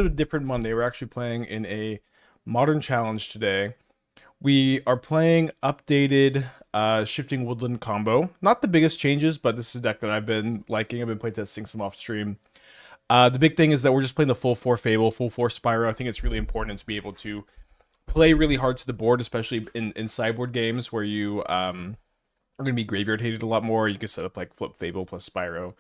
of a different Monday. We're actually playing in a modern challenge today. We are playing updated Shifting Woodland combo. Not the biggest changes, but this is a deck that I've been liking. I've been playtesting some off stream. The big thing is that we're just playing the full 4 Fable, full 4 Spyro. I think it's really important to be able to play really hard to the board, especially in sideboard games where you are going to be graveyard hated a lot more. You can set up like flip Fable plus Spyro.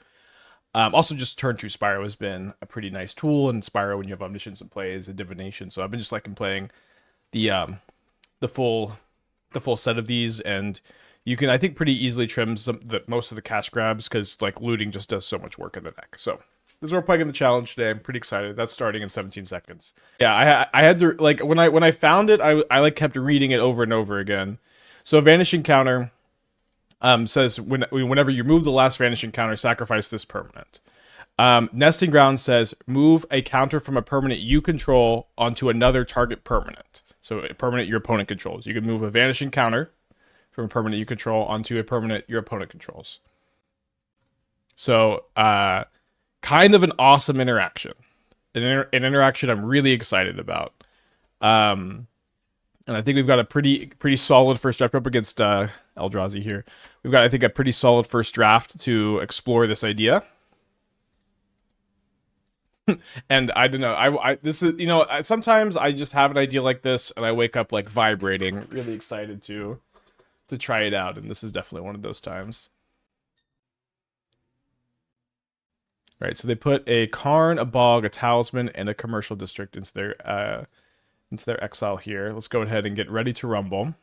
Also, just turn 2 Spyro has been a pretty nice tool, and Spyro, when you have Omniscience in play, is a divination. So I've been just liking playing the full set of these, and you can, I think, pretty easily trim most of the cash grabs because like looting just does so much work in the deck. So this is what we're playing in the challenge today. I'm pretty excited. That's starting in 17 seconds. Yeah, I had to like when I found it, I like kept reading it over and over again. So Vanishing Counter says whenever you move the last Vanishing Counter, sacrifice this permanent. Nesting Ground says move a counter from a permanent you control onto another target permanent. So a permanent your opponent controls. You can move a Vanishing Counter from a permanent you control onto a permanent your opponent controls. So kind of an awesome interaction. An interaction I'm really excited about. And I think we've got a pretty solid first draft up against Eldrazi here. We've got, I think, a pretty solid first draft to explore this idea. And I don't know, I this is, you know, sometimes I just have an idea like this and I wake up like vibrating, really excited to try it out, and this is definitely one of those times. All right, so they put a Karn, a Bog, a Talisman, and a Commercial District into their exile here. Let's go ahead and get ready to rumble.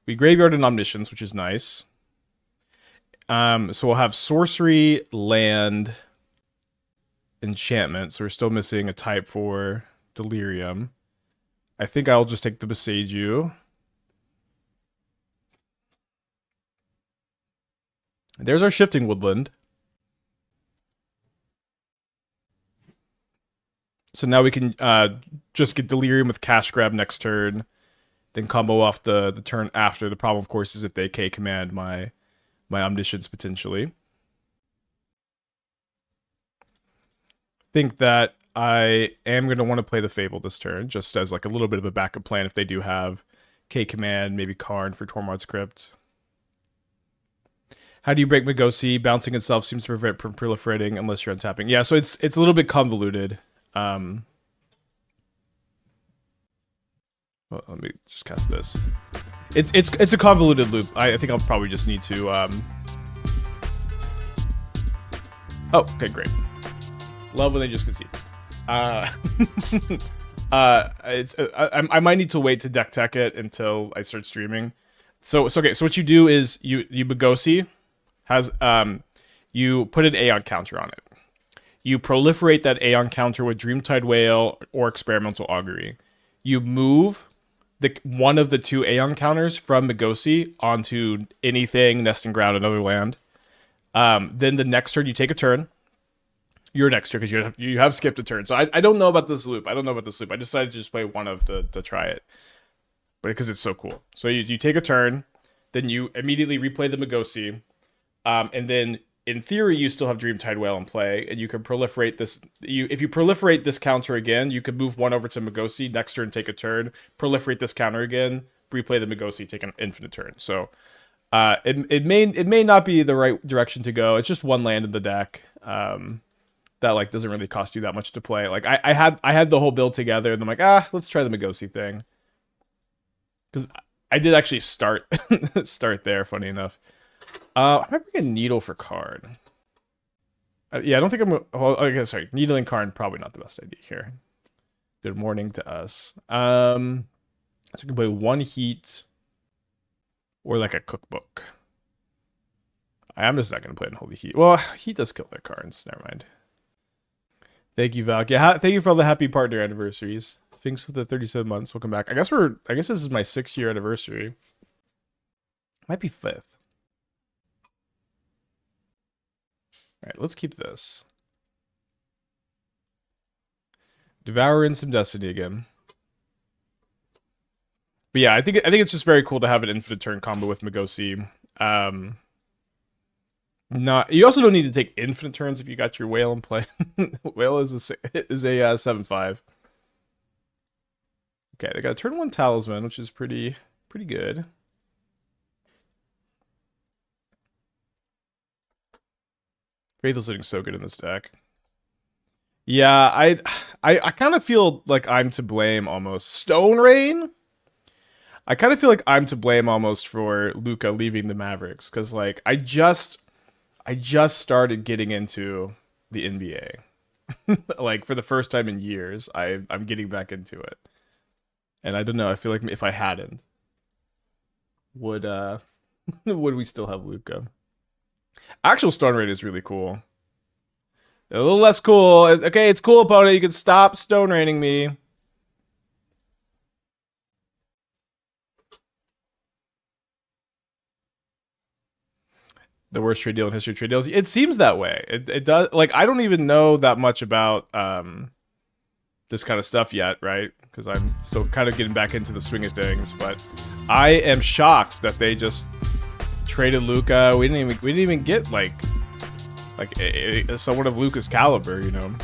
We graveyard an Omniscience, which is nice. So we'll have sorcery, land, enchantment. So we're still missing a type for Delirium. I think I'll just take the Boseiju. There's our Shifting Woodland. So now we can just get Delirium with Cash Grab next turn, then combo off the turn after. The problem, of course, is if they K-command my Omniscience potentially. Think that I am going to want to play the Fable this turn, just as like a little bit of a backup plan if they do have K-command, maybe Karn for Tormod's Crypt. How do you break Magosi? Bouncing itself seems to prevent from proliferating unless you're untapping. Yeah, so it's a little bit convoluted. Well, let me just cast this. It's a convoluted loop. I think I'll probably just need to Oh, okay, great. Love when they just concede. I might need to wait to deck tech it until I start streaming. So okay, so what you do is you Magosi has you put an Aeon counter on it. You proliferate that Aeon counter with Dreamtide Whale or Experimental Augury. You move one of the 2 Aeon counters from Magosi onto anything, Nesting Ground, another land. Then the next turn you take a turn. Your next turn, because you have skipped a turn. So I don't know about this loop. I decided to just play one of to try it. But because it's so cool. So you take a turn, then you immediately replay the Magosi. And then in theory, you still have Dreamtide Whale in play, and you can proliferate this. If you proliferate this counter again, you can move one over to Magosi. Next turn, take a turn, proliferate this counter again, replay the Magosi, take an infinite turn. So it may not be the right direction to go. It's just one land in the deck that like doesn't really cost you that much to play. Like I had the whole build together, and I'm like, let's try the Magosi thing, because I did actually start there. Funny enough. I might bring a Needle for Karn. Yeah, I don't think I'm... okay, sorry. Needling Karn, probably not the best idea here. Good morning to us. So we can play 1 Heat or like a Cookbook. I'm just not going to play Unholy Heat. Well, Heat does kill their Karns. Never mind. Thank you, Valk. Yeah, thank you for all the happy partner anniversaries. Thanks for the 37 months. Welcome back. I guess this is my 6th-year anniversary. Might be 5th. All right, let's keep this. Devouring some Destiny again. But yeah, I think it's just very cool to have an infinite turn combo with Magosi. Not. You also don't need to take infinite turns if you got your whale in play. Whale is a 7/5. Okay, they got a turn 1 talisman, which is pretty good. Faithless Looting so good in this deck. Yeah, I kind of feel like I'm to blame almost. Stone Rain? I kind of feel like I'm to blame almost for Luka leaving the Mavericks, because like I just started getting into the NBA. Like for the first time in years, I'm getting back into it. And I don't know, I feel like if I hadn't, would would we still have Luka? Actual Stone Raid is really cool. A little less cool. Okay, it's cool, opponent. You can stop Stone Raining me. The worst trade deal in history of trade deals. It seems that way. It does. Like, I don't even know that much about this kind of stuff yet, right? Because I'm still kind of getting back into the swing of things. But I am shocked that they just traded Luka. We didn't even get like someone of Luka's caliber, you know.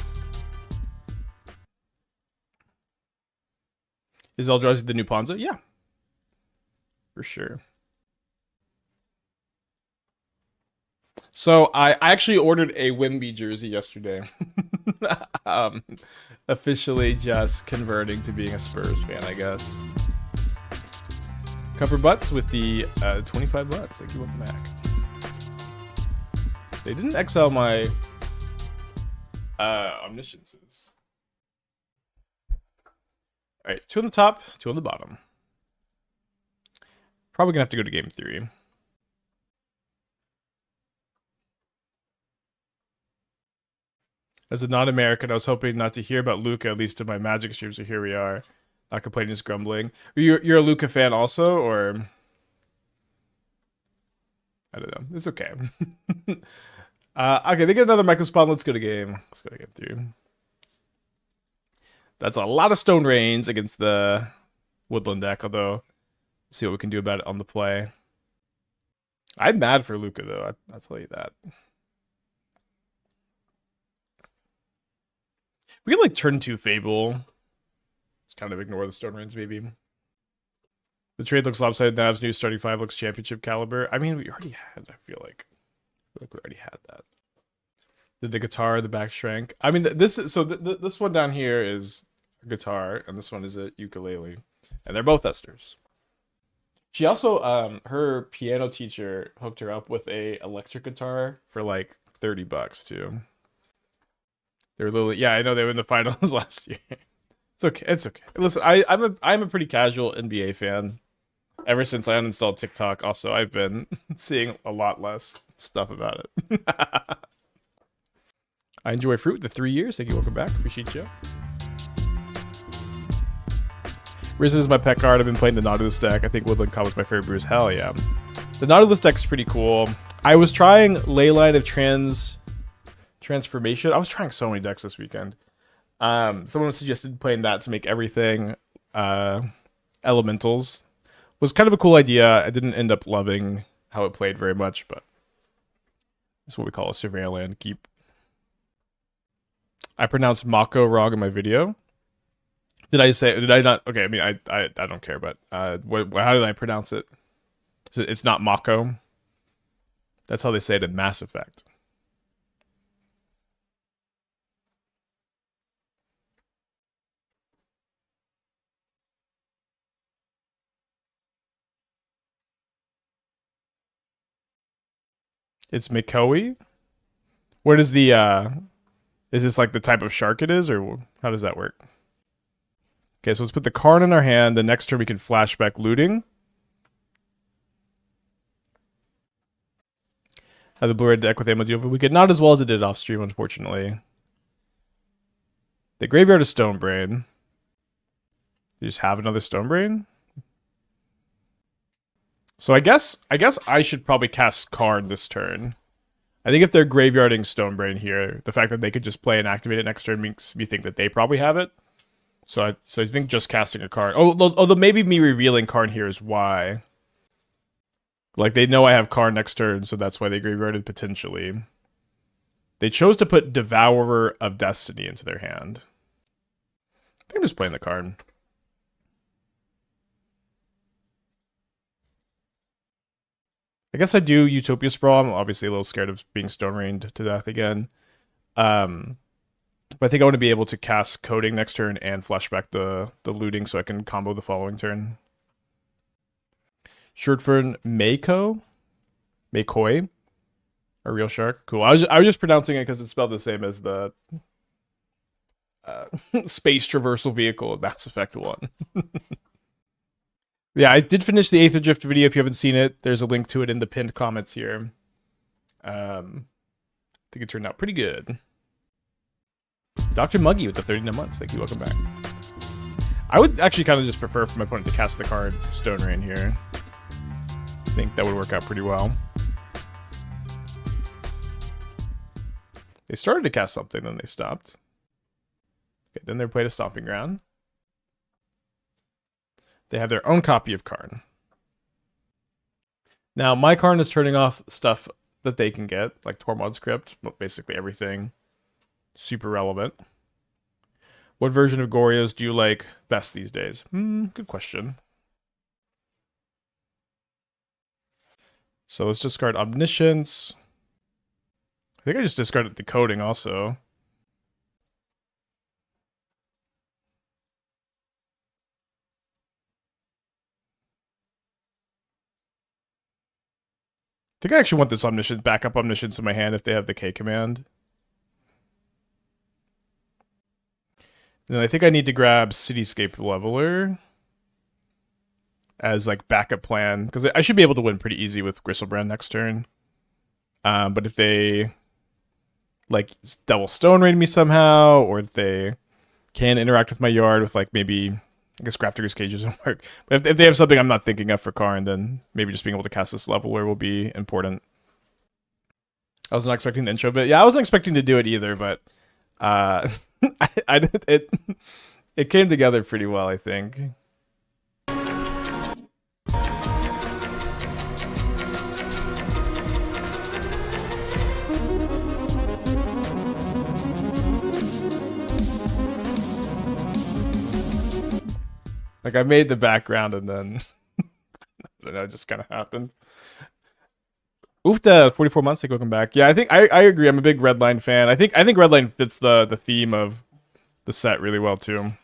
Is Eldrazi the new Ponza? Yeah, for sure. So I actually ordered a Wimby jersey yesterday. Officially just converting to being a Spurs fan, I guess. Cover butts with the 25 butts. Thank you, welcome back. They didn't exile my Omnisciences. Alright, 2 on the top, 2 on the bottom. Probably gonna have to go to game 3. As a non-American, I was hoping not to hear about Luka, at least in my Magic streams, so here we are. Not complaining, just grumbling. You're a Luka fan also, or... I don't know. It's okay. Okay, they get another microspawn. Let's go to game. Let's go to game 3. That's a lot of Stone Rains against the Woodland deck, although... see what we can do about it on the play. I'm mad for Luka, though. I'll tell you that. We could like turn 2 Fable. Just kind of ignore the Stone Rains, maybe. The trade looks lopsided. Nav's new starting 5 looks championship caliber. I mean, we already had, I feel like we already had that. Did the guitar, the back shrank? I mean, this one down here is a guitar, and this one is a ukulele. And they're both Esters. She also, her piano teacher hooked her up with a electric guitar for like $30 too. They were literally, yeah, I know they were in the finals last year. It's okay. It's okay. Listen, I'm a pretty casual NBA fan. Ever since I uninstalled TikTok, also I've been seeing a lot less stuff about it. I enjoy fruit. The 3 years. Thank you. Welcome back. Appreciate you. Risen is my pet card. I've been playing the Nautilus deck. I think Woodland Comet is my favorite brews. Hell yeah. The Nautilus deck's pretty cool. I was trying Leyline of Transformation. I was trying so many decks this weekend. Someone suggested playing that to make everything elementals. Was kind of a cool idea. I didn't end up loving how it played very much, but it's what we call a surveillance keep. I pronounced Mako wrong in my video. Did I not? Okay, I mean, I don't care, but how did I pronounce it? It's not Mako. That's how they say it in Mass Effect. It's Mikoi? Where does the, is this like the type of shark it is, or how does that work? Okay, so let's put the Karn in our hand. The next turn we can flashback looting. Have the blue-red deck with Amadilva. We get not as well as it did off stream, unfortunately. The graveyard is Stonebrain. You just have another Stonebrain? So I guess I should probably cast Karn this turn. I think if they're graveyarding Stonebrain here, the fact that they could just play and activate it next turn makes me think that they probably have it. So I think just casting a Karn. Although maybe me revealing Karn here is why. Like, they know I have Karn next turn, so that's why they graveyarded potentially. They chose to put Devourer of Destiny into their hand. I think I'm just playing the Karn. I guess I do Utopia Sprawl. I'm obviously a little scared of being Stone Rained to death again. But I think I want to be able to cast Coating next turn and flashback the looting so I can combo the following turn. Short for Mako? Makoi? A real shark? Cool. I was just pronouncing it because it's spelled the same as the space traversal vehicle in Mass Effect 1. Yeah, I did finish the Aether Drift video. If you haven't seen it, there's a link to it in the pinned comments here. I think it turned out pretty good. Dr. Muggy with the 39 months. Thank you. Welcome back. I would actually kind of just prefer for my opponent to cast the card Stone Rain here. I think that would work out pretty well. They started to cast something, then they stopped. Okay, then they played a Stomping Ground. They have their own copy of Karn. Now, my Karn is turning off stuff that they can get, like Tormod's Crypt, but basically everything super relevant. What version of Goryo's do you like best these days? Good question. So let's discard Omniscience. I think I just discarded the Coating also. I think I actually want this Omniscience, backup Omniscience in my hand if they have the K command. And I think I need to grab Cityscape Leveler as like backup plan, because I should be able to win pretty easy with Griselbrand next turn. But if they like double Stone Rain me somehow, or if they can interact with my yard with like maybe, I guess Grafdigger's Cage doesn't work. But if they have something I'm not thinking of for Karn, then maybe just being able to cast this Leveler will be important. I was not expecting the intro bit. Yeah, I wasn't expecting to do it either, but it came together pretty well, I think. Like, I made the background and then I don't know, it just kind of happened. Oofda, 44 months, welcome back. Yeah, I think I agree. I'm a big Redline fan. I think Redline fits the theme of the set really well too. My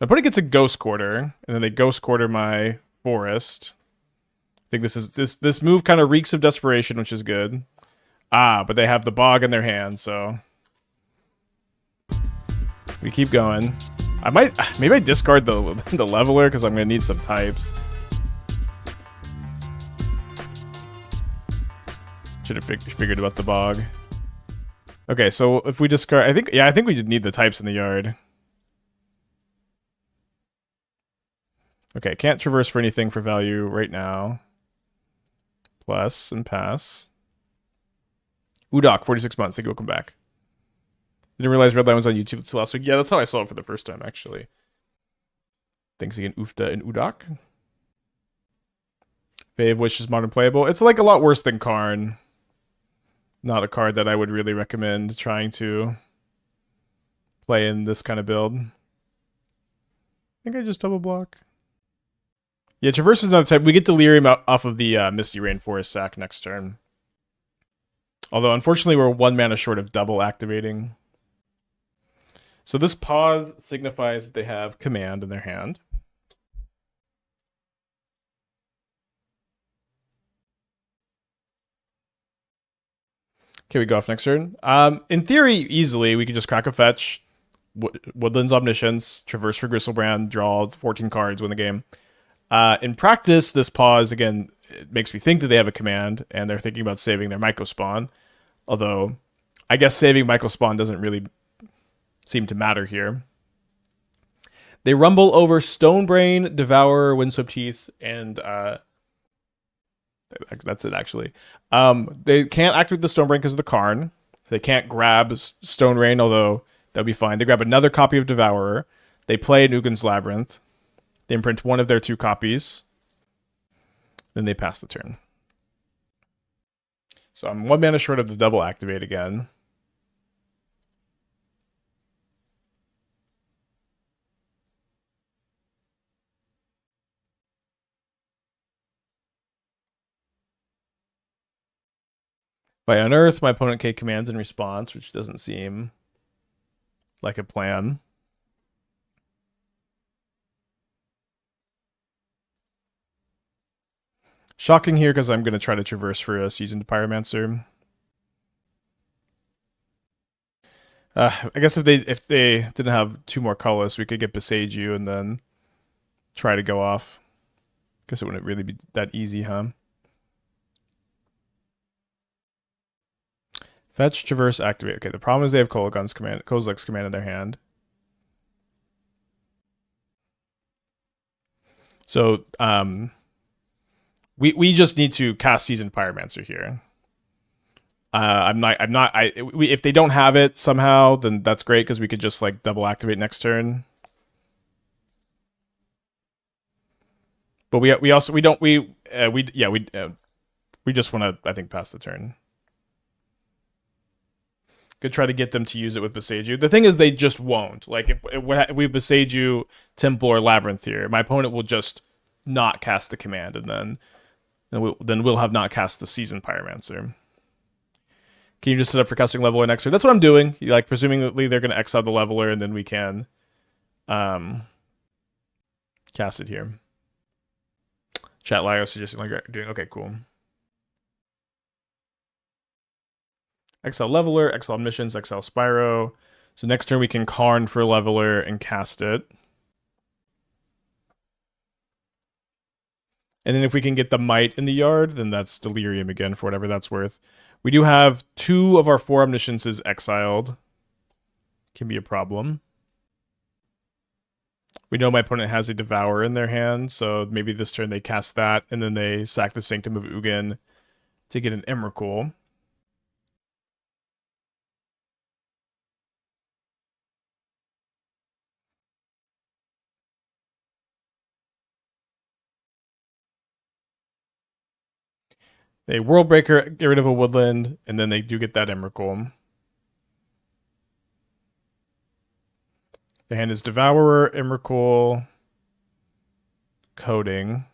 opponent gets a Ghost Quarter, and then they Ghost Quarter my Forest. I think this move kind of reeks of desperation, which is good. But they have the Bog in their hand, so we keep going. Maybe I discard the Leveler because I'm gonna need some types. Should have figured about the Bog. Okay, so if we discard, I think we just need the types in the yard. Okay, can't traverse for anything for value right now. Plus and pass. Udok, 46 months. Thank you. Welcome back. Didn't realize Redline was on YouTube until last week. Yeah, that's how I saw it for the first time, actually. Thanks again, Ufta and Udok. Fave wishes modern playable. It's like a lot worse than Karn. Not a card that I would really recommend trying to play in this kind of build. I think I just double block. Yeah, Traverse is another type. We get Delirium off of the Misty Rainforest sack next turn. Although, unfortunately, we're 1 mana short of double activating. So this pause signifies that they have command in their hand. Okay, we go off next turn. In theory, easily, we could just crack a fetch, Woodland's Omniscience, Traverse for Griselbrand, draw 14 cards, win the game. In practice, this pause, again, it makes me think that they have a command, and they're thinking about saving their Myco Spawn. Although, I guess saving Myco Spawn doesn't really seem to matter here. They rumble over Stonebrain, Devourer, Windswept Teeth, and that's it, actually. They can't activate the Stonebrain because of the Karn. They can't grab Stone Rain, although that'd be fine. They grab another copy of Devourer. They play Nugan's Labyrinth. They imprint one of their 2 copies. Then they pass the turn. So I'm 1 mana short of the double activate again. If I unearth, my opponent can commands in response, which doesn't seem like a plan. Shocking here because I'm going to try to traverse for a Seasoned Pyromancer. I guess if they didn't have 2 more colors, we could get Boseiju and then try to go off. Guess it wouldn't really be that easy, huh? Fetch, traverse, activate. Okay, the problem is they have Kozilek's command in their hand. So, we just need to cast Seasoned Pyromancer here. If they don't have it somehow, then that's great because we could just like double activate next turn. But we just want to, I think, pass the turn. Could try to get them to use it with Boseiju. The thing is, they just won't. Like if we Boseiju, Temple, or Labyrinth here, my opponent will just not cast the command, and then we'll have not cast the Seasoned Pyromancer. Can you just set up for casting Leveler next turn? That's what I'm doing. Like, presumably they're going to exile the Leveler, and then we can cast it here. Chat Lio suggesting like doing okay, cool. Exile Leveler, exile Omniscience, exile Spyro. So next turn we can Karn for Leveler and cast it. And then if we can get the Mite in the yard, then that's Delirium again for whatever that's worth. We do have 2 of our 4 Omnisciences exiled. Can be a problem. We know my opponent has a Devour in their hand, so maybe this turn they cast that, and then they sack the Sanctum of Ugin to get an Emrakul. They World Breaker, get rid of a Woodland, and then they do get that Emrakul. The hand is Devourer, Emrakul, Coating.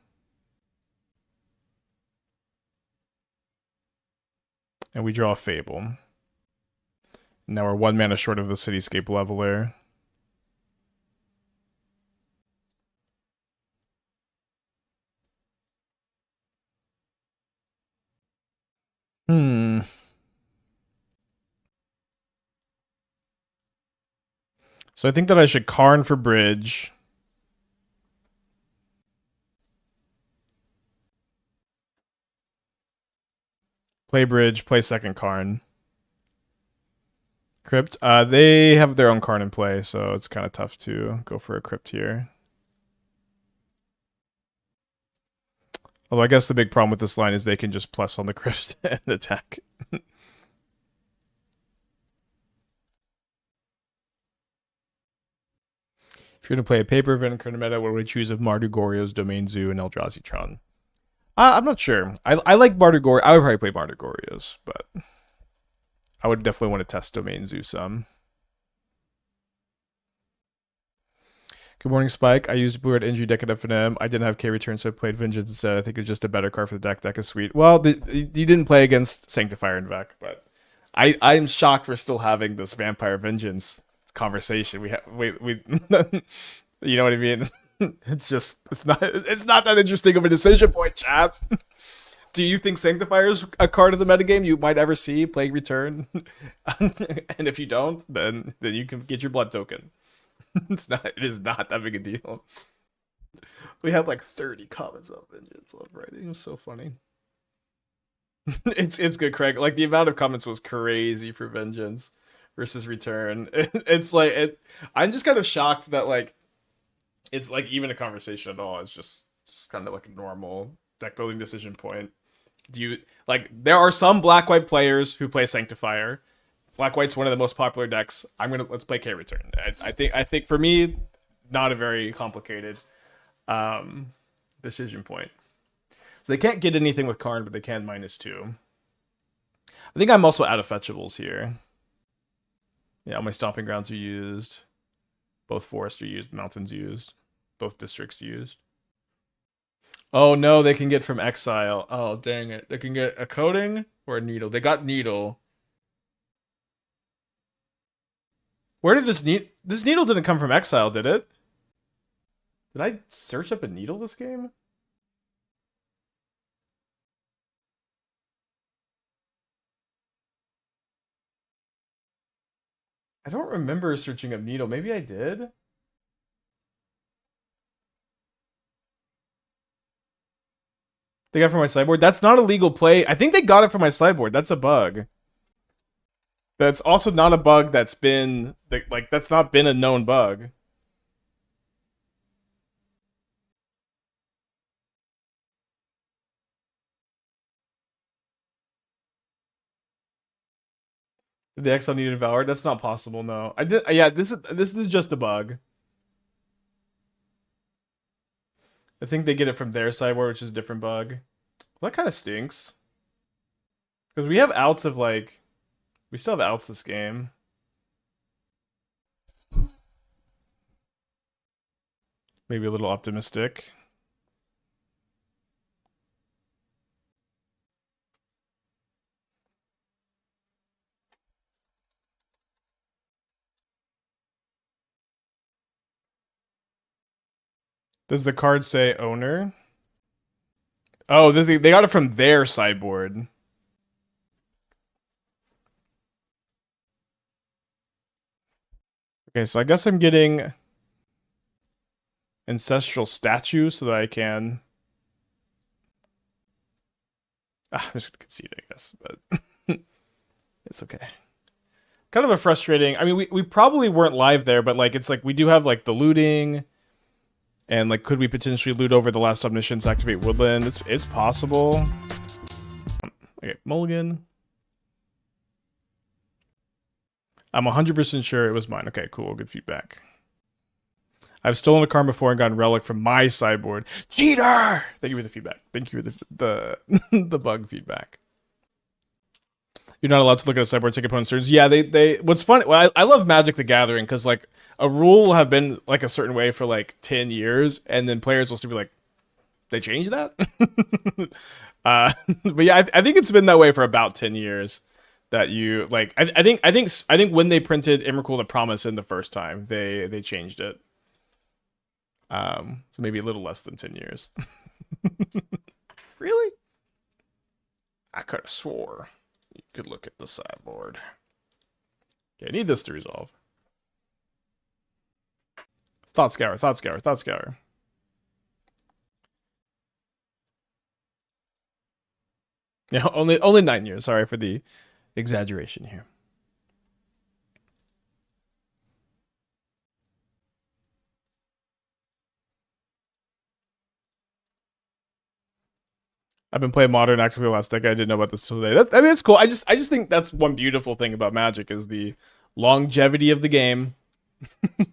And we draw a Fable. Now we're 1 mana short of the Cityscape Leveler. So I think that I should Karn for Bridge. Play Bridge, play second Karn. Crypt. They have their own Karn in play, so it's kind of tough to go for a Crypt here. Although I guess the big problem with this line is they can just plus on the Crypt and attack. If you're going to play a paper event in current meta, what would we choose of Mardu Goryo's Domain Zoo and Eldrazi Tron? I'm not sure. I like Mardu Goryo. I would probably play Mardu Goryo's, but I would definitely want to test Domain Zoo some. Good morning, Spike. I used Blue Red Injury deck at FNM. I didn't have K return, so I played Vengeance instead. I think it's just a better card for the deck. Deck is sweet. Well, you didn't play against Sanctifier and Vec, but I'm shocked we're still having this Vampire Vengeance conversation. We you know what I mean? It's not that interesting of a decision point, chap. Do you think Sanctifier is a card of the metagame you might ever see? Plague Return? And if you don't, then you can get your blood token. It is not that big a deal. We have like 30 comments on Vengeance on Friday. It was so funny. It's good, Craig. Like the amount of comments was crazy for Vengeance versus Return. It's like I'm just kind of shocked that like it's like even a conversation at all. It's just kind of like a normal deck building decision point. Do you like there are some black-white players who play Sanctifier. Black-white's one of the most popular decks. Let's play K Return. I think for me, not a very complicated decision point. So So they can't get anything with Karn, but they can -2. I think I'm also out of fetchables here. Yeah, all my Stomping Grounds are used. Both forests are used, mountains used. Both districts used. Oh no, they can get from exile. Oh dang it. They can get a coating or a needle. They got needle. Where did this needle didn't come from exile, did it? Did I search up a needle this game? I don't remember searching up needle. Maybe I did. They got it from my sideboard. That's not a legal play. I think they got it from my sideboard. That's a bug. That's also not a bug that's been like that's not been a known bug. Did the exile need to devour? That's not possible. No, I did. Yeah, this is just a bug. I think they get it from their sideboard, which is a different bug. Well, that kind of stinks because we have outs of like we still have outs this game. Maybe a little optimistic. Does the card say owner? Oh, they got it from their sideboard. Okay, so I guess I'm getting Ancestral Statue so that I can... I'm just going to concede, I guess, but it's okay. Kind of a frustrating... I mean, we probably weren't live there, but like it's like we do have like the looting, and like could we potentially loot over the last Omniscience, activate Woodland? It's possible. Okay, mulligan. I'm 100% sure it was mine. Okay, cool. Good feedback. I've stolen a Karn before and gotten relic from my sideboard. Cheater! Thank you for the feedback. Thank you for the the bug feedback. You're not allowed to look at a sideboard, take opponent's turns. Yeah, they. What's funny? Well, I love Magic the Gathering because like a rule will have been like a certain way for like 10 years, and then players will still be like, they changed that. But yeah, I think it's been that way for about 10 years. That you like, I think when they printed Emrakul the Promise in the first time, they changed it. So maybe a little less than 10 years. Really? I could have swore you could look at the sideboard. Okay, I need this to resolve. Thought Scour, Thought Scour, Thought Scour. Yeah, only 9 years. Sorry for the exaggeration here. I've been playing Modern actively the last decade. I didn't know about this today. I mean, it's cool. I just think that's one beautiful thing about Magic is the longevity of the game.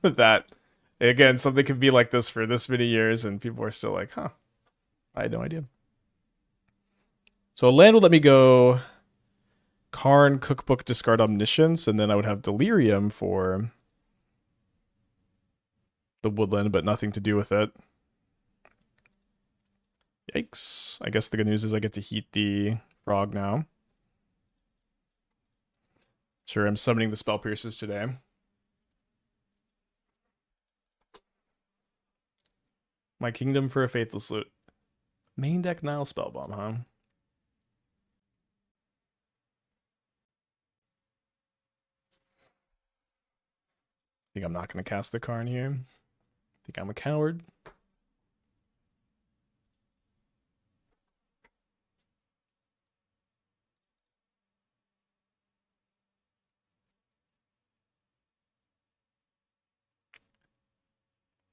That again, something can be like this for this many years, and people are still like, "Huh, I had no idea." So land would let me go Karn, Cookbook, discard Omniscience, and then I would have Delirium for the Woodland, but nothing to do with it. Yikes. I guess the good news is I get to heat the frog now. Sure, I'm summoning the Spell Pierces today. My Kingdom for a Faithless Loot. Main deck Nile Spellbomb, huh? Think I'm not going to cast the Karn here. Think I'm a coward.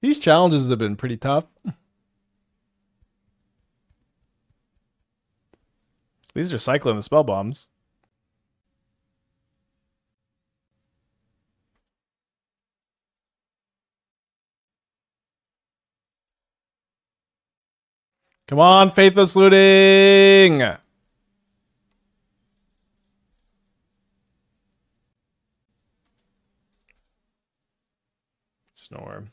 These challenges have been pretty tough. These are cycling the spell bombs. Come on, Faithless Looting! Snore.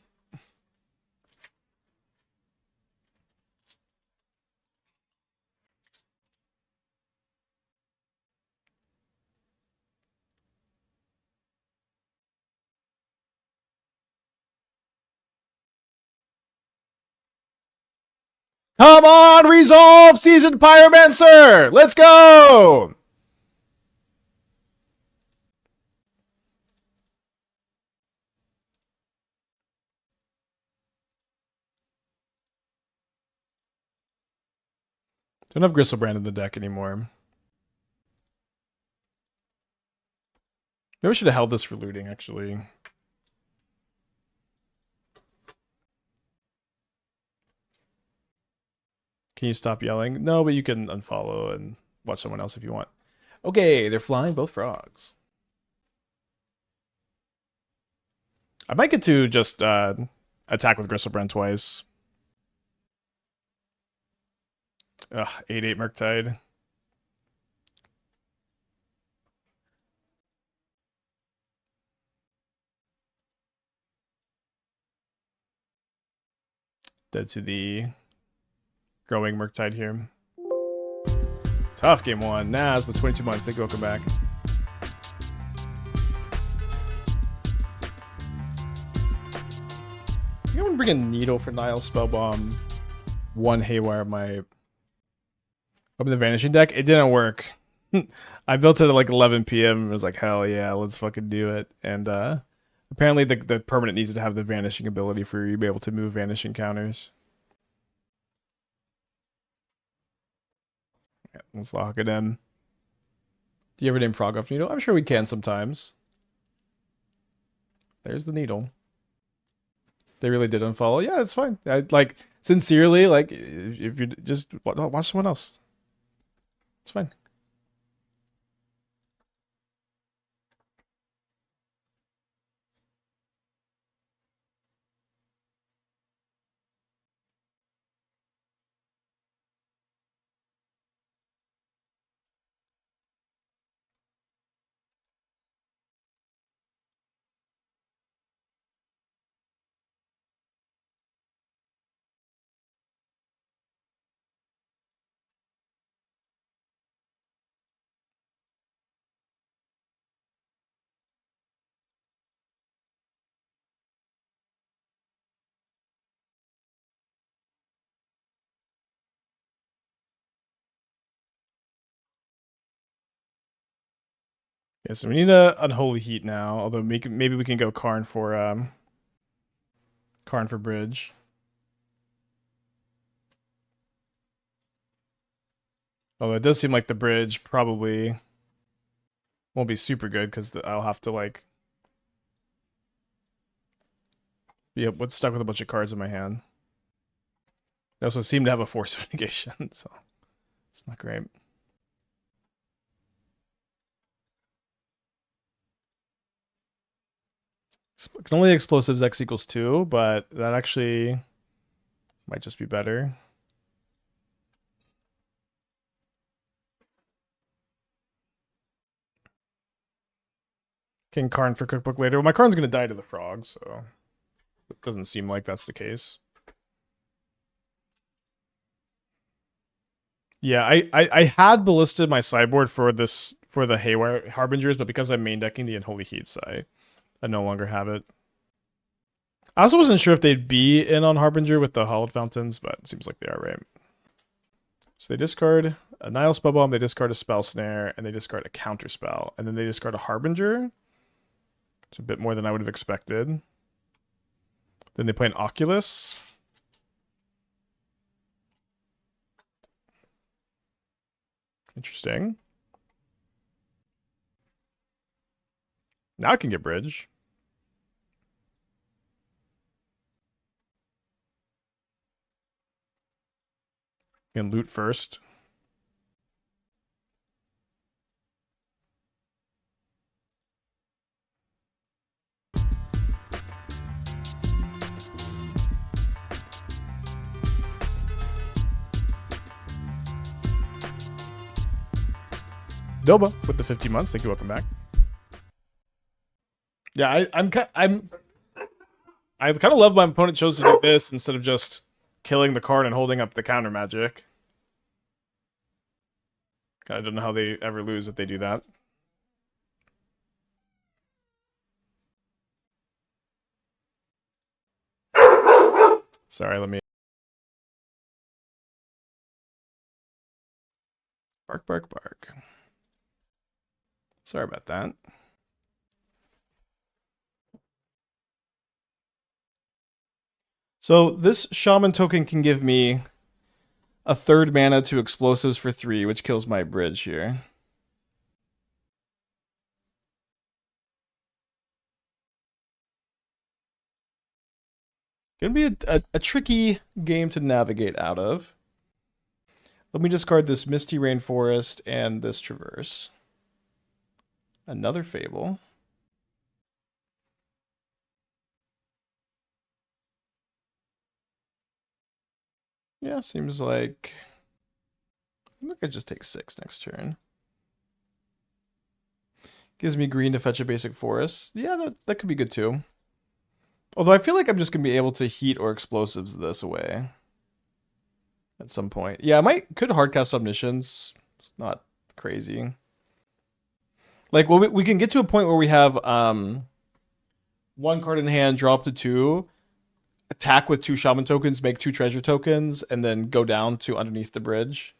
Come on, resolve, Seasoned Pyromancer! Let's go! Don't have Griselbrand in the deck anymore. Maybe we should have held this for looting, actually. Can you stop yelling? No, but you can unfollow and watch someone else if you want. Okay, they're flying both frogs. I might get to just attack with Griselbrand twice. Ugh, 8/8 Murktide. Dead to the growing Murktide here. Tough game one. Nah, it's the 22 months. Thank you. Welcome back. I want to bring a Needle for Nile Spellbomb. One Haywire Mite. Open the Vanishing deck. It didn't work. I built it at like 11 p.m. I was like, hell yeah, let's fucking do it. And apparently the permanent needs to have the Vanishing ability for you to be able to move Vanishing counters. Yeah, let's lock it in. Do you ever name Frog off Needle? I'm sure we can sometimes. There's the Needle. They really did unfollow. Yeah, it's fine. Like, sincerely, like, if you just watch someone else. It's fine. Yeah, so we need a Unholy Heat now. Although maybe we can go Karn for Bridge. Although it does seem like the Bridge probably won't be super good because I'll have to like be what's stuck with a bunch of cards in my hand. They also seem to have a Force of Negation, so it's not great. Can only explosives X equals 2, but that actually might just be better. King Karn for Cookbook later. Well, my Karn's going to die to the frog, so it doesn't seem like that's the case. Yeah, I had ballisted my sideboard for the Haywire Harbingers, but because I'm main decking the Unholy Heats, I no longer have it. I also wasn't sure if they'd be in on Harbinger with the Hollowed Fountains, but it seems like they are, right? So they discard a Nile Spellbomb, they discard a Spell Snare, and they discard a Counter Spell, and then they discard a Harbinger. It's a bit more than I would have expected. Then they play an Oculus. Interesting. Now I can get Bridge. And loot first. Doba with the 50 months. Thank you. Welcome back. Yeah, I kind of love my opponent chose to do this instead of just killing the card and holding up the counter magic. I don't know how they ever lose if they do that. Sorry, let me... Bark, bark, bark. Sorry about that. So this Shaman token can give me a 3rd mana to explosives for 3, which kills my bridge here. Gonna be a tricky game to navigate out of. Let me discard this Misty Rainforest and this Traverse. Another Fable. Yeah, seems like... I think I just take 6 next turn. Gives me green to fetch a basic forest. Yeah, that could be good too. Although I feel like I'm just going to be able to heat or explosives this away. At some point. Yeah, could hardcast Omniscience. It's not crazy. Like, well, we can get to a point where we have 1 card in hand, drop to 2, attack with 2 Shaman tokens, make 2 treasure tokens, and then go down to underneath the bridge.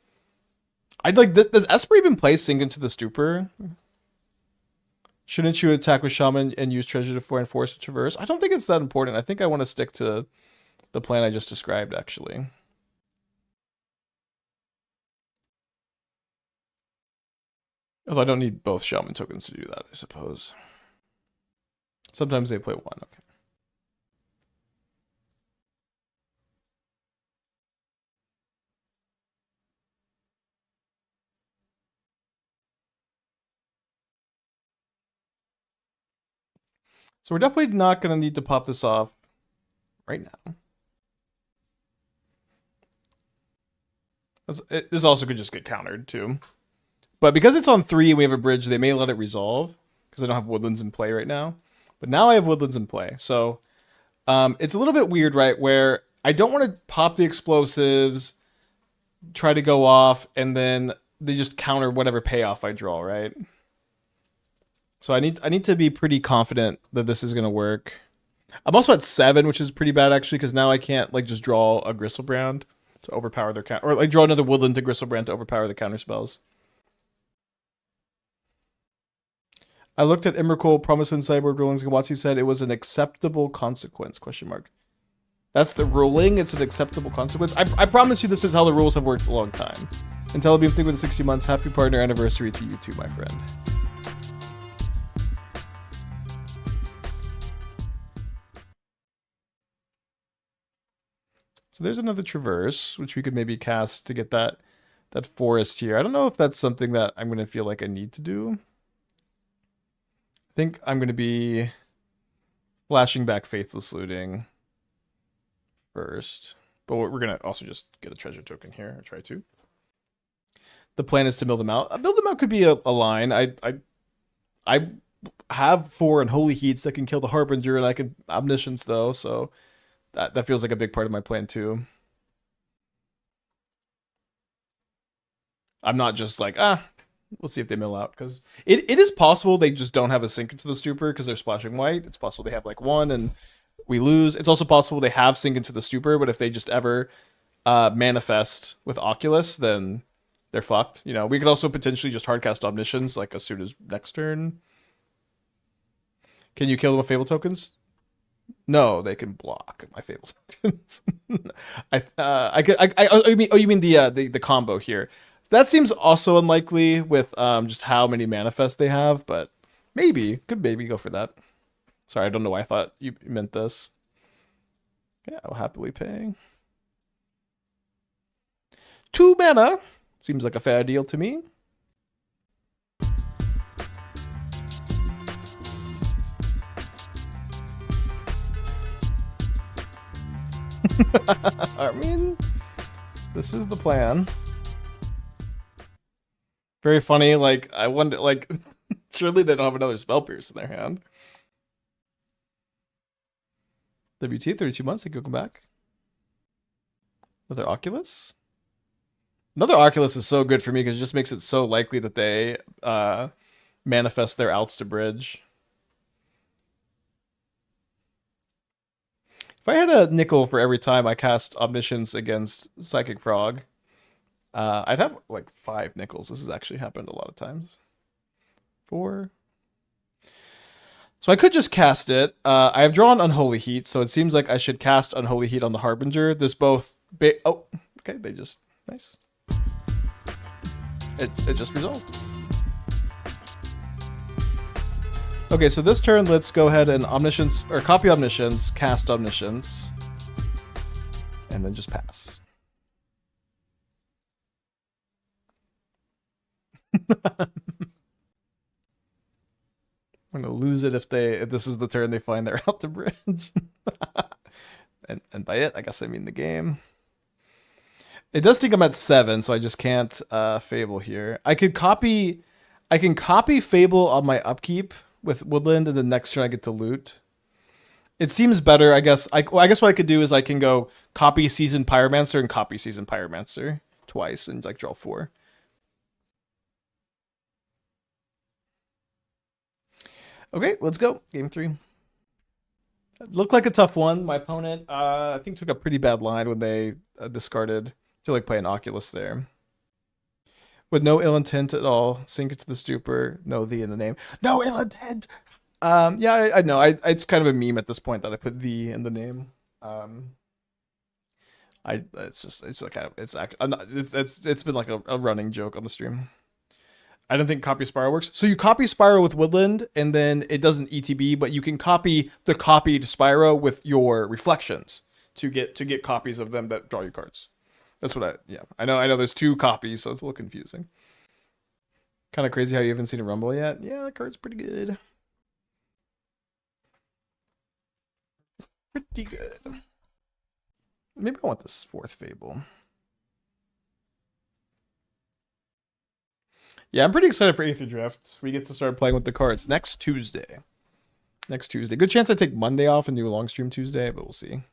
I'd like, does Esper even play Sink into the Stupor? Shouldn't you attack with Shaman and use treasure to force a Traverse? I don't think it's that important. I think I want to stick to the plan I just described, actually. Although I don't need both Shaman tokens to do that, I suppose. Sometimes they play 1, okay. So we're definitely not going to need to pop this off right now. This also could just get countered too. But because it's on 3 and we have a bridge, they may let it resolve because I don't have woodlands in play right now. But now I have woodlands in play. So it's a little bit weird, right? Where I don't want to pop the explosives, try to go off, and then they just counter whatever payoff I draw, right? So I need to be pretty confident that this is going to work. I'm also at 7, which is pretty bad actually, because now I can't like just draw a Griselbrand to overpower their counter, or like draw another woodland to Griselbrand to overpower the counter spells. I looked at Emrakul, Promise and Sideboard rulings, and Watsi said it was an acceptable consequence, question mark. That's the ruling, it's an acceptable consequence. I promise you this is how the rules have worked for a long time. And Telebeam Think with the 60 months, happy partner anniversary to you too, my friend. So there's another Traverse, which we could maybe cast to get that forest here. I don't know if that's something that I'm going to feel like I need to do. I think I'm going to be flashing back Faithless Looting first. But we're going to also just get a treasure token here, or try to. The plan is to mill them out. Mill them out could be a line. I have 4 Unholy Heats that can kill the Harbinger, and I can Omniscience though, so... That feels like a big part of my plan too. I'm not just like, we'll see if they mill out, because it is possible they just don't have a Sink into the Stupor because they're splashing white. It's possible they have like 1 and we lose. It's also possible they have Sink into the Stupor, but if they just ever manifest with Oculus, then they're fucked. You know, we could also potentially just hardcast Omniscience like as soon as next turn. Can you kill them with Fable tokens? No, they can block my Fable tokens. You mean the combo here? That seems also unlikely with just how many manifests they have, but could maybe go for that. Sorry, I don't know why I thought you meant this. Yeah, I'll happily pay. 2 mana seems like a fair deal to me. I mean, this is the plan. Very funny. Like, I wonder, like, surely they don't have another Spell Pierce in their hand. WT, 32 months. They could come back. Another Oculus? Another Oculus is so good for me because it just makes it so likely that they manifest their outs to bridge. If I had a nickel for every time I cast Omniscience against Psychic Frog, I'd have like 5 nickels. This has actually happened a lot of times. 4. So I could just cast it. I have drawn Unholy Heat, so it seems like I should cast Unholy Heat on the Harbinger. This both... oh, okay, they just... Nice. It just resolved. Okay, so this turn, let's go ahead and Omniscience, or copy Omniscience, cast Omniscience, and then just pass. I'm gonna lose it if this is the turn they find they're out to bridge. and by it, I guess I mean the game. It does think I'm at 7, so I just can't Fable here. I can copy Fable on my upkeep with Woodland, and the next turn I get to loot. It seems better, I guess. I guess what I could do is I can go copy Seasoned Pyromancer and copy Seasoned Pyromancer twice and like draw 4. Okay, let's go. Game 3. It looked like a tough one. My opponent, I think, took a pretty bad line when they discarded to like play an Oculus there. With no ill intent at all. Sink it to the stupor. No the in the name. No ill intent. Yeah, I know. It's kind of a meme at this point that I put the in the name. It's been like a running joke on the stream. I don't think copy Spyro works. So you copy Spyro with Woodland, and then it doesn't ETB, but you can copy the copied Spyro with your reflections to get copies of them that draw you cards. That's what I know there's 2 copies, so it's a little confusing. Kind of crazy how you haven't seen a Rumble yet. Yeah, that card's pretty good. Pretty good. Maybe I want this 4th Fable. Yeah, I'm pretty excited for Aether Drift. We get to start playing with the cards next Tuesday. Good chance I take Monday off and do a long stream Tuesday, but we'll see.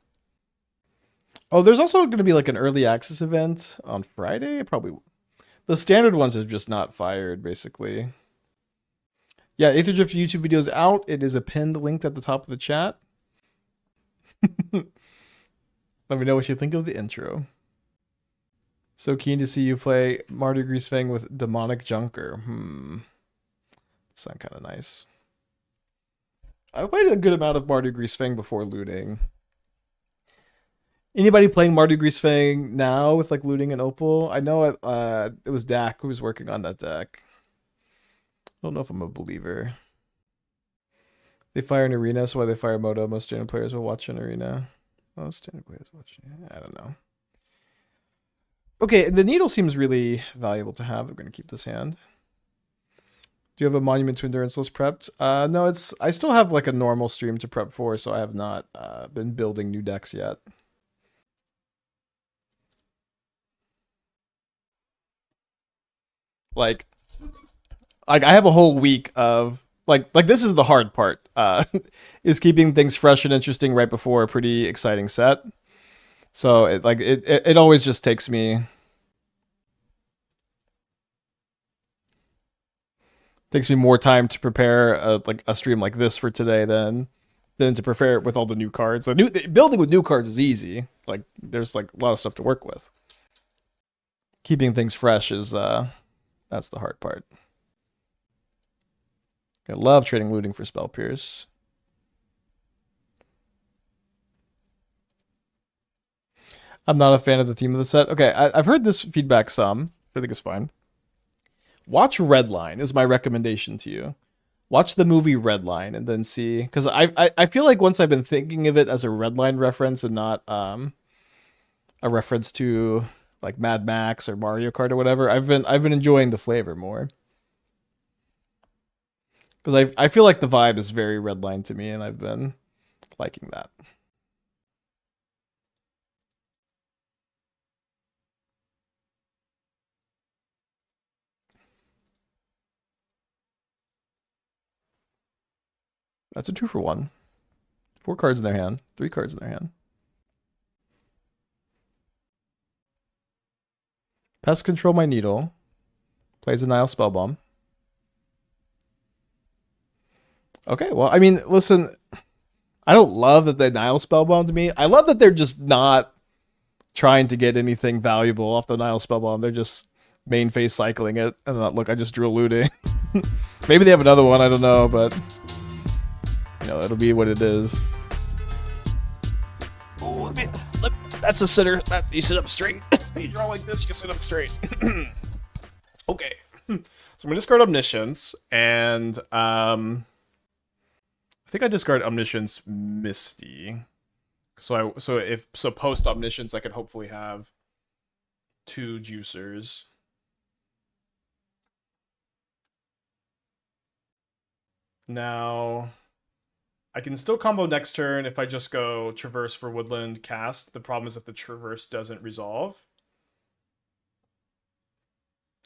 Oh, there's also going to be like an early access event on Friday. Probably the standard ones are just not fired, basically. Yeah, Aether Drift YouTube video is out. It is a pinned link at the top of the chat. Let me know what you think of the intro. So keen to see you play Mardu Greasefang with Demonic Junker. Sound kind of nice. I played a good amount of Mardu Greasefang before looting. Anybody playing Mardu Greasefang now with like looting and Opal? I know it was Dak who was working on that deck. I don't know if I'm a believer. They fire an arena, so why they fire Moto? Most standard players will watch an arena. Most standard players watch. I don't know. Okay, the needle seems really valuable to have. I'm going to keep this hand. Do you have a Monument to Endurance list prepped? No, I still have like a normal stream to prep for, so I have not been building new decks yet. Like I have a whole week of like this is the hard part. Is keeping things fresh and interesting right before a pretty exciting set. So it always just takes me more time to prepare a stream like this for today than to prepare it with all the new cards. Building with new cards is easy. Like there's like a lot of stuff to work with. Keeping things fresh is that's the hard part. I love trading looting for Spell Pierce. I'm not a fan of the theme of the set. Okay, I've heard this feedback some. I think it's fine. Watch Redline is my recommendation to you. Watch the movie Redline and then see, because I feel like once I've been thinking of it as a Redline reference and not a reference to like Mad Max or Mario Kart or whatever, I've been enjoying the flavor more. Because I feel like the vibe is very Redline to me, and I've been liking that. That's a 2-for-1. 4 cards in their hand. 3 cards in their hand. Pest Control my Needle. Plays a Nile Spellbomb. Okay, well, I mean, listen, I don't love that they Nile Spellbombed me. I love that they're just not trying to get anything valuable off the Nile Spellbomb. They're just main phase cycling it. And look, I just drew a Looting. Maybe they have another one, I don't know, but you know, it'll be what it is. Oh, that's a sitter. You sit up straight. You draw like this, you sit up straight. Okay. So I'm gonna discard Omniscience, and I think I discard Omniscience Misty. So post Omniscience I could hopefully have 2 juicers. Now I can still combo next turn if I just go Traverse for Woodland cast. The problem is that the Traverse doesn't resolve.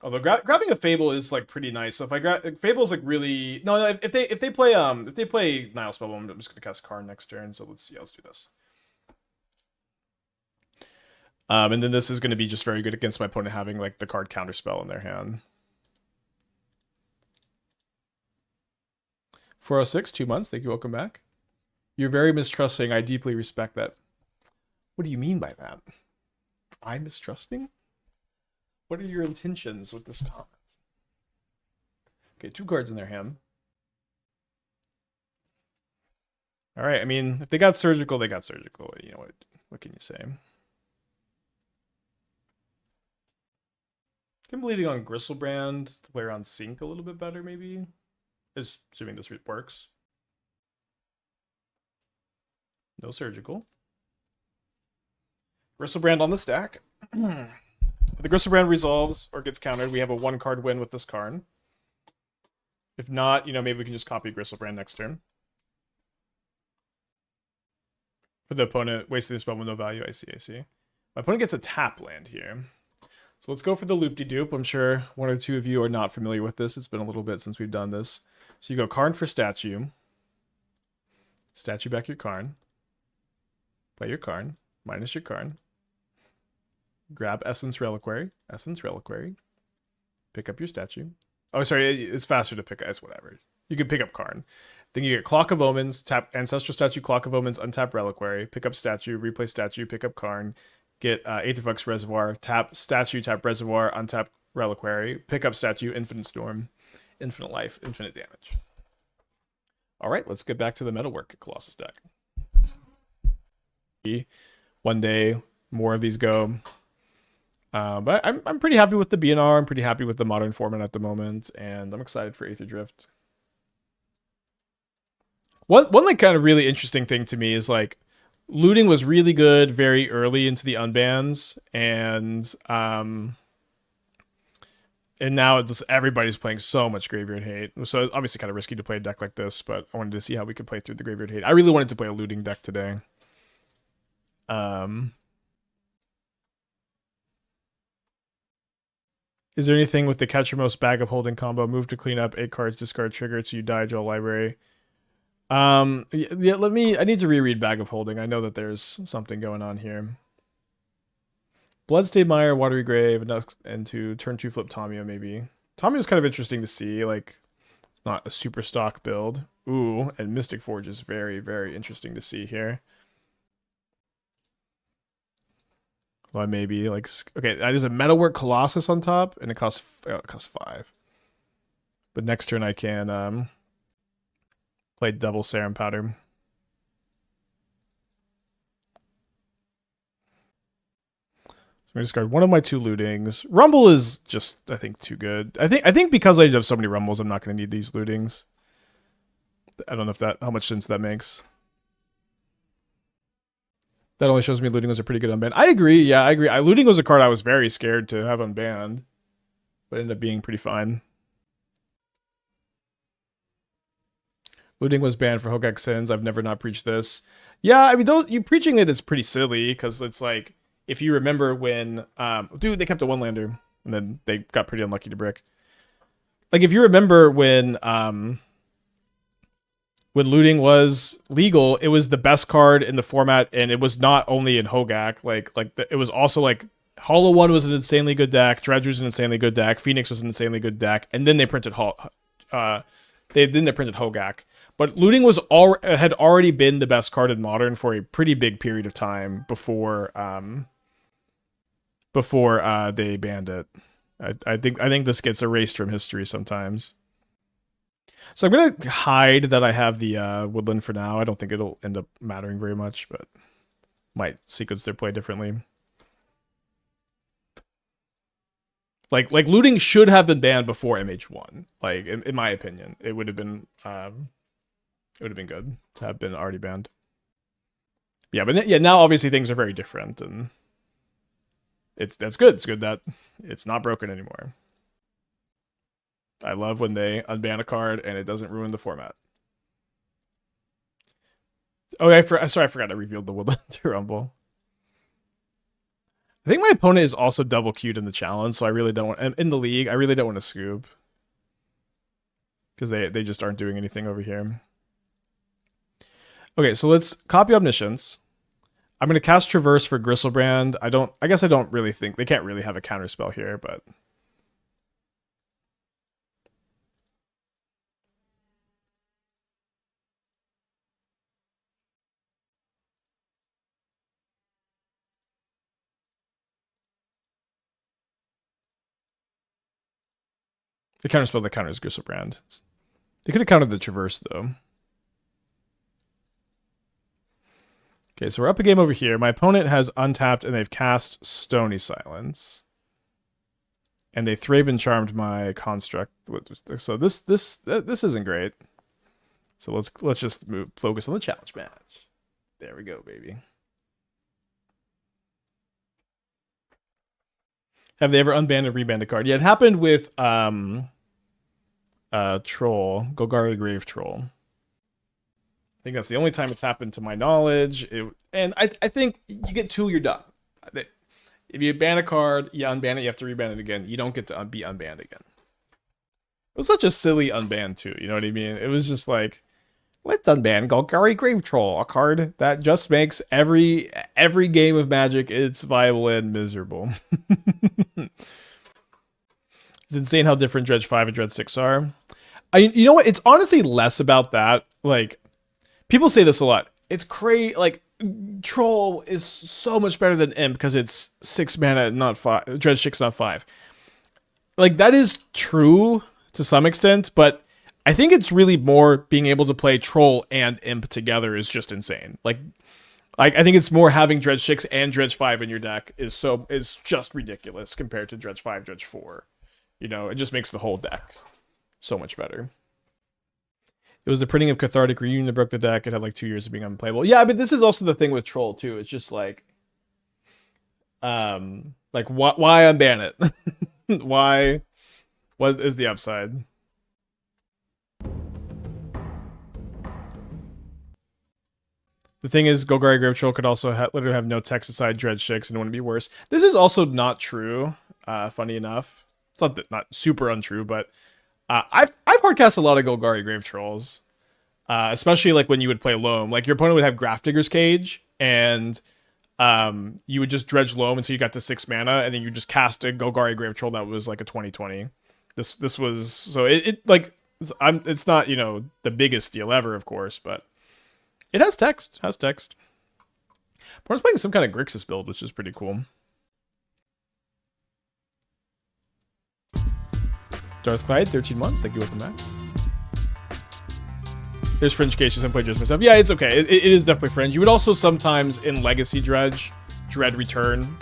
Although grabbing a Fable is like pretty nice. So if I grab Fable's like really if they play Nile Spellbomb, I'm just gonna cast Karn next turn. So let's do this. And then this is gonna be just very good against my opponent having like the card counterspell in their hand. 406, 2 months. Thank you. Welcome back. You're very mistrusting. I deeply respect that. What do you mean by that? I'm mistrusting? What are your intentions with this comment? Okay, 2 cards in their hand. All right, I mean, if they got Surgical, they got Surgical. You know what can you say? I'm bleeding on Griselbrand to play around Sync a little bit better, maybe. Assuming this works. No Surgical. Griselbrand on the stack. If the Griselbrand resolves or gets countered, we have a 1-card win with this Karn. If not, you know, maybe we can just copy Griselbrand next turn. For the opponent, wasting the spell with no value. I see. My opponent gets a tap land here. So let's go for the loop-de-doop. I'm sure 1 or 2 of you are not familiar with this. It's been a little bit since we've done this. So you go Karn for Statue. Statue back your Karn. Play your Karn. Minus your Karn. Grab Essence Reliquary. Pick up your Statue. Oh, sorry, it's faster to pick up. It's whatever. You can pick up Karn. Then you get Clock of Omens, tap Ancestral Statue, Clock of Omens, untap Reliquary, pick up Statue, replay Statue, pick up Karn, get Aetherflux Reservoir, tap Statue, tap Reservoir, untap Reliquary, pick up Statue, Infinite Storm, Infinite Life, Infinite Damage. All right, let's get back to the Metalwork Colossus deck. One day, more of these go. But I'm pretty happy with the BNR. I'm pretty happy with the modern format at the moment, and I'm excited for Aether Drift. One like kind of really interesting thing to me is like looting was really good very early into the unbans, and now it's just everybody's playing so much Graveyard Hate. So it's obviously kind of risky to play a deck like this, but I wanted to see how we could play through the Graveyard Hate. I really wanted to play a looting deck today. Is there anything with the Catch Your Most Bag of Holding combo? Move to clean up 8 cards, discard trigger till you die, draw library. Yeah, I need to reread Bag of Holding. I know that there's something going on here. Bloodstained Mire, Watery Grave, and to turn 2 flip Tamio maybe. Tamio is kind of interesting to see. Like, it's not a super stock build. Ooh, and Mystic Forge is very, very interesting to see here. Well, maybe like okay, that is a Metalwork Colossus on top, and it costs 5. But next turn I can play double Serum Powder. So I'm gonna discard one of my 2 lootings. Rumble is just, I think, too good. I think because I have so many Rumbles, I'm not gonna need these lootings. I don't know how much sense that makes. That only shows me looting was a pretty good unbanned. I agree. Yeah, I agree. Looting was a card I was very scared to have unbanned, but ended up being pretty fine. Looting was banned for Hogak Sins. I've never not preached this. Yeah, I mean, you preaching it is pretty silly because it's like, if you remember when, dude, they kept a 1-lander and then they got pretty unlucky to brick. Like, if you remember when, when looting was legal, it was the best card in the format, and it was not only in Hogak. It was also like Hollow One was an insanely good deck, Dredge was an insanely good deck, Phoenix was an insanely good deck, and then they printed they printed Hogak. But looting had already been the best card in Modern for a pretty big period of time before they banned it. I think this gets erased from history sometimes. So I'm gonna hide that I have the Woodland for now. I don't think it'll end up mattering very much, but might sequence their play differently. Like looting should have been banned before MH1. Like in my opinion, it would have been good to have been already banned. Yeah, but yeah, now obviously things are very different, and that's good. It's good that it's not broken anymore. I love when they unban a card and it doesn't ruin the format. Oh, sorry, I forgot I revealed the Woodland Rumble. I think my opponent is also double queued in the challenge, so I really don't want, in the league, I really don't want to scoop. Because they just aren't doing anything over here. Okay, so let's copy Omniscience. I'm going to cast Traverse for Griselbrand. I guess I don't really think, they can't really have a counterspell here, but... The counterspell that counters Griselbrand. They could have countered the Traverse, though. Okay, so we're up a game over here. My opponent has untapped, and they've cast Stony Silence. And they Thraben Charmed my construct. So this isn't great. So let's just focus on the challenge match. There we go, baby. Have they ever unbanned and rebanned a card? Yeah, it happened with Troll, Golgari Grave Troll. I think that's the only time it's happened to my knowledge. And I think you get two, you're done. If you ban a card, you unban it, you have to reban it again. You don't get to be unbanned again. It was such a silly unban too, you know what I mean? It was just like, let's unban Golgari Grave Troll, a card that just makes every game of Magic it's viable and miserable. It's insane how different Dredge 5 and Dredge 6 are. You know what? It's honestly less about that. Like, people say this a lot. It's crazy. Like, Troll is so much better than Imp because it's 6 mana, not 5. Dredge 6, not 5. Like, that is true to some extent, but I think it's really more being able to play Troll and Imp together is just insane. Like I think it's more having Dredge 6 and Dredge 5 in your deck is just ridiculous compared to Dredge 5, Dredge 4. You know, it just makes the whole deck so much better. It was the printing of Cathartic Reunion that broke the deck. It had like 2 years of being unplayable. Yeah, but this is also the thing with Troll too. It's just like why unban it? Why? What is the upside? The thing is, Golgari Grave Troll could also literally have no text aside Dredge 6 and it wouldn't be worse. This is also not true, funny enough. It's not super untrue, but I've hardcast a lot of Golgari Grave Trolls. Especially like when you would play Loam. Like your opponent would have Grafdigger's Cage, and you would just dredge Loam until you got to 6 mana, and then you just cast a Golgari Grave Troll that was like a 20/20. This was so it's not, you know, the biggest deal ever, of course, but it has text. Opponent's playing some kind of Grixis build, which is pretty cool. Darth Clyde, 13 months. Thank you, welcome back. There's fringe cases and play just myself. Yeah, it's okay. It is definitely fringe. You would also sometimes in Legacy Dredge, Dread Return.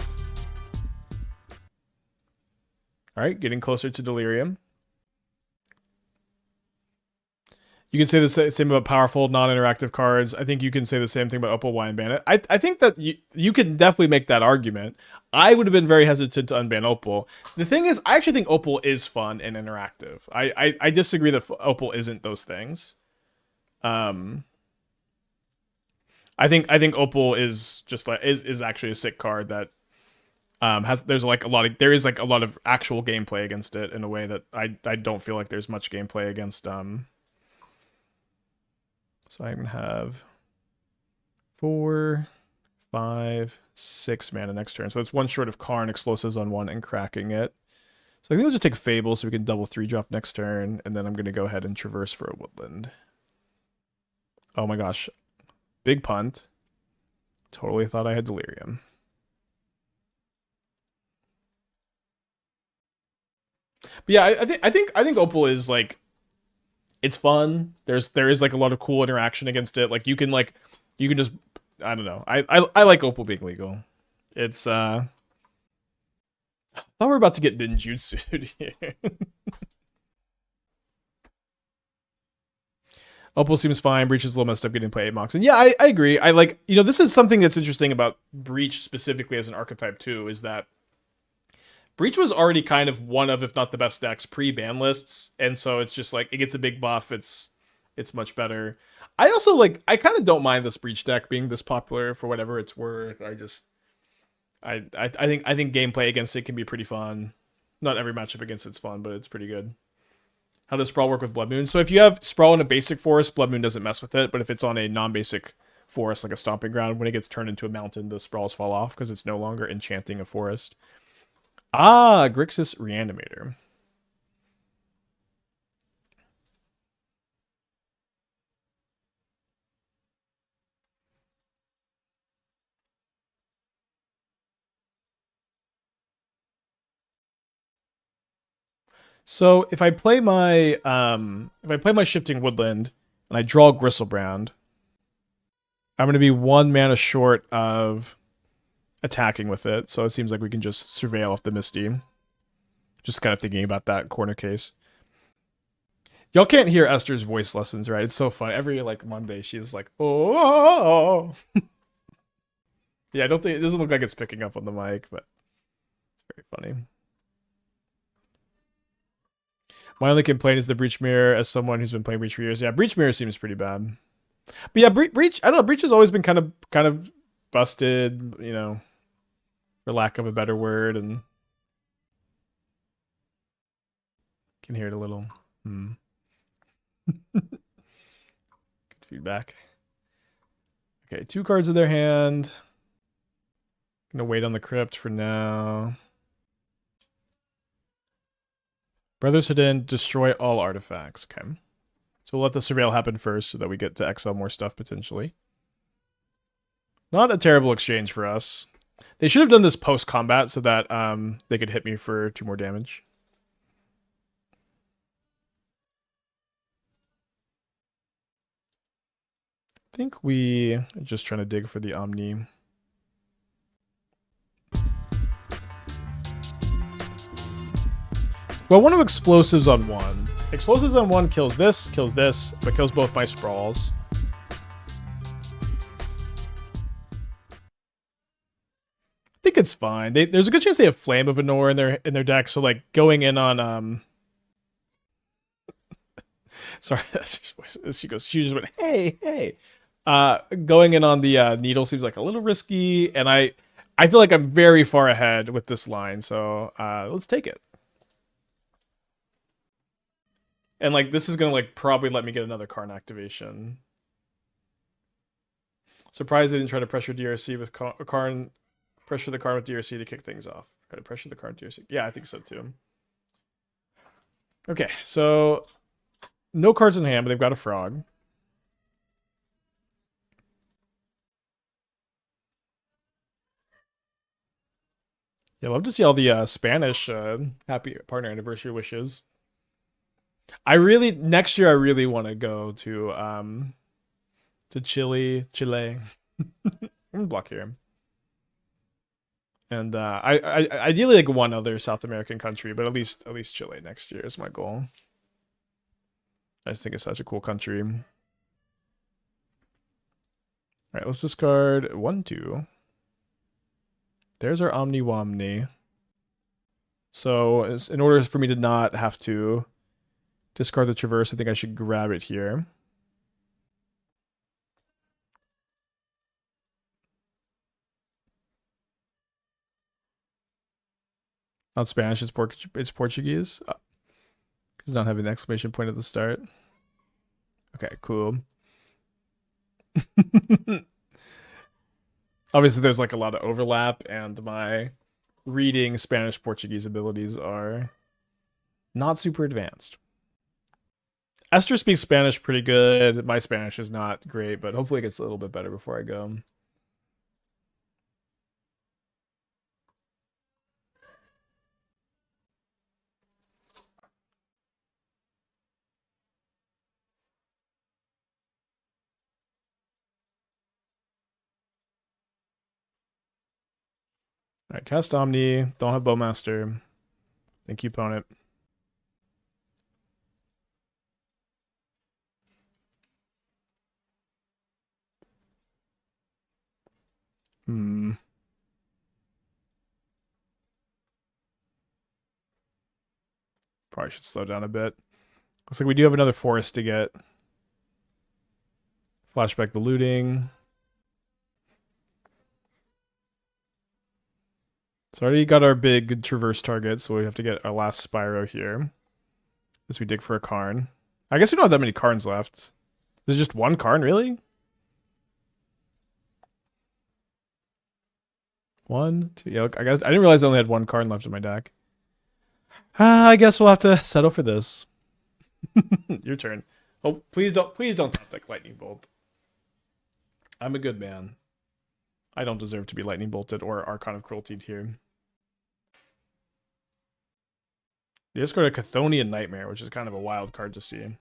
All right, getting closer to Delirium. You can say the same about powerful, non-interactive cards. I think you can say the same thing about Opal Y and ban it. I think that you can definitely make that argument. I would have been very hesitant to unban Opal. The thing is, I actually think Opal is fun and interactive. I disagree that Opal isn't those things. I think Opal is just like is actually a sick card that there's like a lot of actual gameplay against it in a way that I don't feel like there's much gameplay against So I'm going to have 4, 5, 6 mana next turn. So that's one short of Karn, explosives on 1, and cracking it. So I think I'll just take Fable so we can double 3-drop next turn, and then I'm going to go ahead and Traverse for a Woodland. Oh my gosh. Big punt. Totally thought I had Delirium. But yeah, I think Opal is like, it's fun. There is like a lot of cool interaction against it. Like you can just, I don't know. I like Opal being legal. It's I thought we were about to get ninjutsu here. Opal seems fine. Breach is a little messed up getting play 8 Mox. And yeah, I agree. I like, this is something that's interesting about Breach specifically as an archetype too, is that Breach was already kind of one of, if not the best decks pre-ban lists, and so it's just like it gets a big buff. It's much better. I also like, I kind of don't mind this Breach deck being this popular for whatever it's worth. I think gameplay against it can be pretty fun. Not every matchup against it's fun, but it's pretty good. How does Sprawl work with Blood Moon? So if you have Sprawl in a basic forest, Blood Moon doesn't mess with it, but if it's on a non-basic forest like a Stomping Ground, when it gets turned into a mountain, the Sprawls fall off because it's no longer enchanting a forest. Ah, Grixis Reanimator. So if I play my Shifting Woodland and I draw Griselbrand, I'm going to be 1 mana short of attacking with it. So it seems like we can just surveil off the Misty. Just kind of thinking about that corner case. Y'all can't hear Esther's voice lessons, right? It's so fun. Every like Monday, she's like, oh. Yeah, I don't think it doesn't look like it's picking up on the mic, but it's very funny. My only complaint is the Breach Mirror. As someone who's been playing Breach for years, yeah, Breach Mirror seems pretty bad. But yeah, Breach. I don't know. Breach has always been kind of busted, for lack of a better word, and can hear it a little. Good feedback. Okay, 2 cards in their hand. Gonna wait on the Crypt for now. Brothers Hidden, destroy all artifacts. Okay. So we'll let the surveil happen first so that we get to exile more stuff potentially. Not a terrible exchange for us. They should have done this post-combat so that they could hit me for 2 more damage. I think we are just trying to dig for the Omni. Well, one of explosives on 1. Explosives on 1 kills this, but kills both my Sprawls. I think it's fine. There's a good chance they have Flame of Anor in their deck, so like going in on sorry, that's her voice. She just went, hey. Going in on the needle seems like a little risky, and I feel like I'm very far ahead with this line, so let's take it. And like this is gonna like probably let me get another Karn activation. Surprised they didn't try to pressure DRC with Karn. Pressure the Karn with DRC to kick things off. Try to pressure the Karn with DRC. Yeah, I think so too. Okay, so no cards in hand, but they've got a frog. Yeah, love to see all the Spanish happy partner anniversary wishes. Next year I really want to go to Chile. I'm gonna block here. And I ideally like one other South American country, but at least Chile next year is my goal. I just think it's such a cool country. All right, let's discard 1, 2. There's our Omni Womni. So in order for me to not have to discard the Traverse, I think I should grab it here. Not Spanish, it's Portuguese. Does not have an exclamation point at the start. Okay, cool. Obviously, there's like a lot of overlap, and my reading Spanish Portuguese abilities are not super advanced. Esther speaks Spanish pretty good. My Spanish is not great, but hopefully it gets a little bit better before I go. All right, cast Omni. Don't have Bowmaster. Thank you, opponent. Hmm. Probably should slow down a bit. Looks like we do have another forest to get. Flashback the looting. So already got our big traverse target, so we have to get our last Spyro here. As we dig for a Karn. I guess we don't have that many Karns left. There's just one Karn, really? One, two. Yeah, I guess I didn't realize I only had one Karn left in my deck. I guess we'll have to settle for this. Your turn. Oh, please don't top deck Lightning Bolt. I'm a good man. I don't deserve to be Lightning Bolted or Archon of Cruelty here. They just got a Chthonian Nightmare, which is kind of a wild card to see.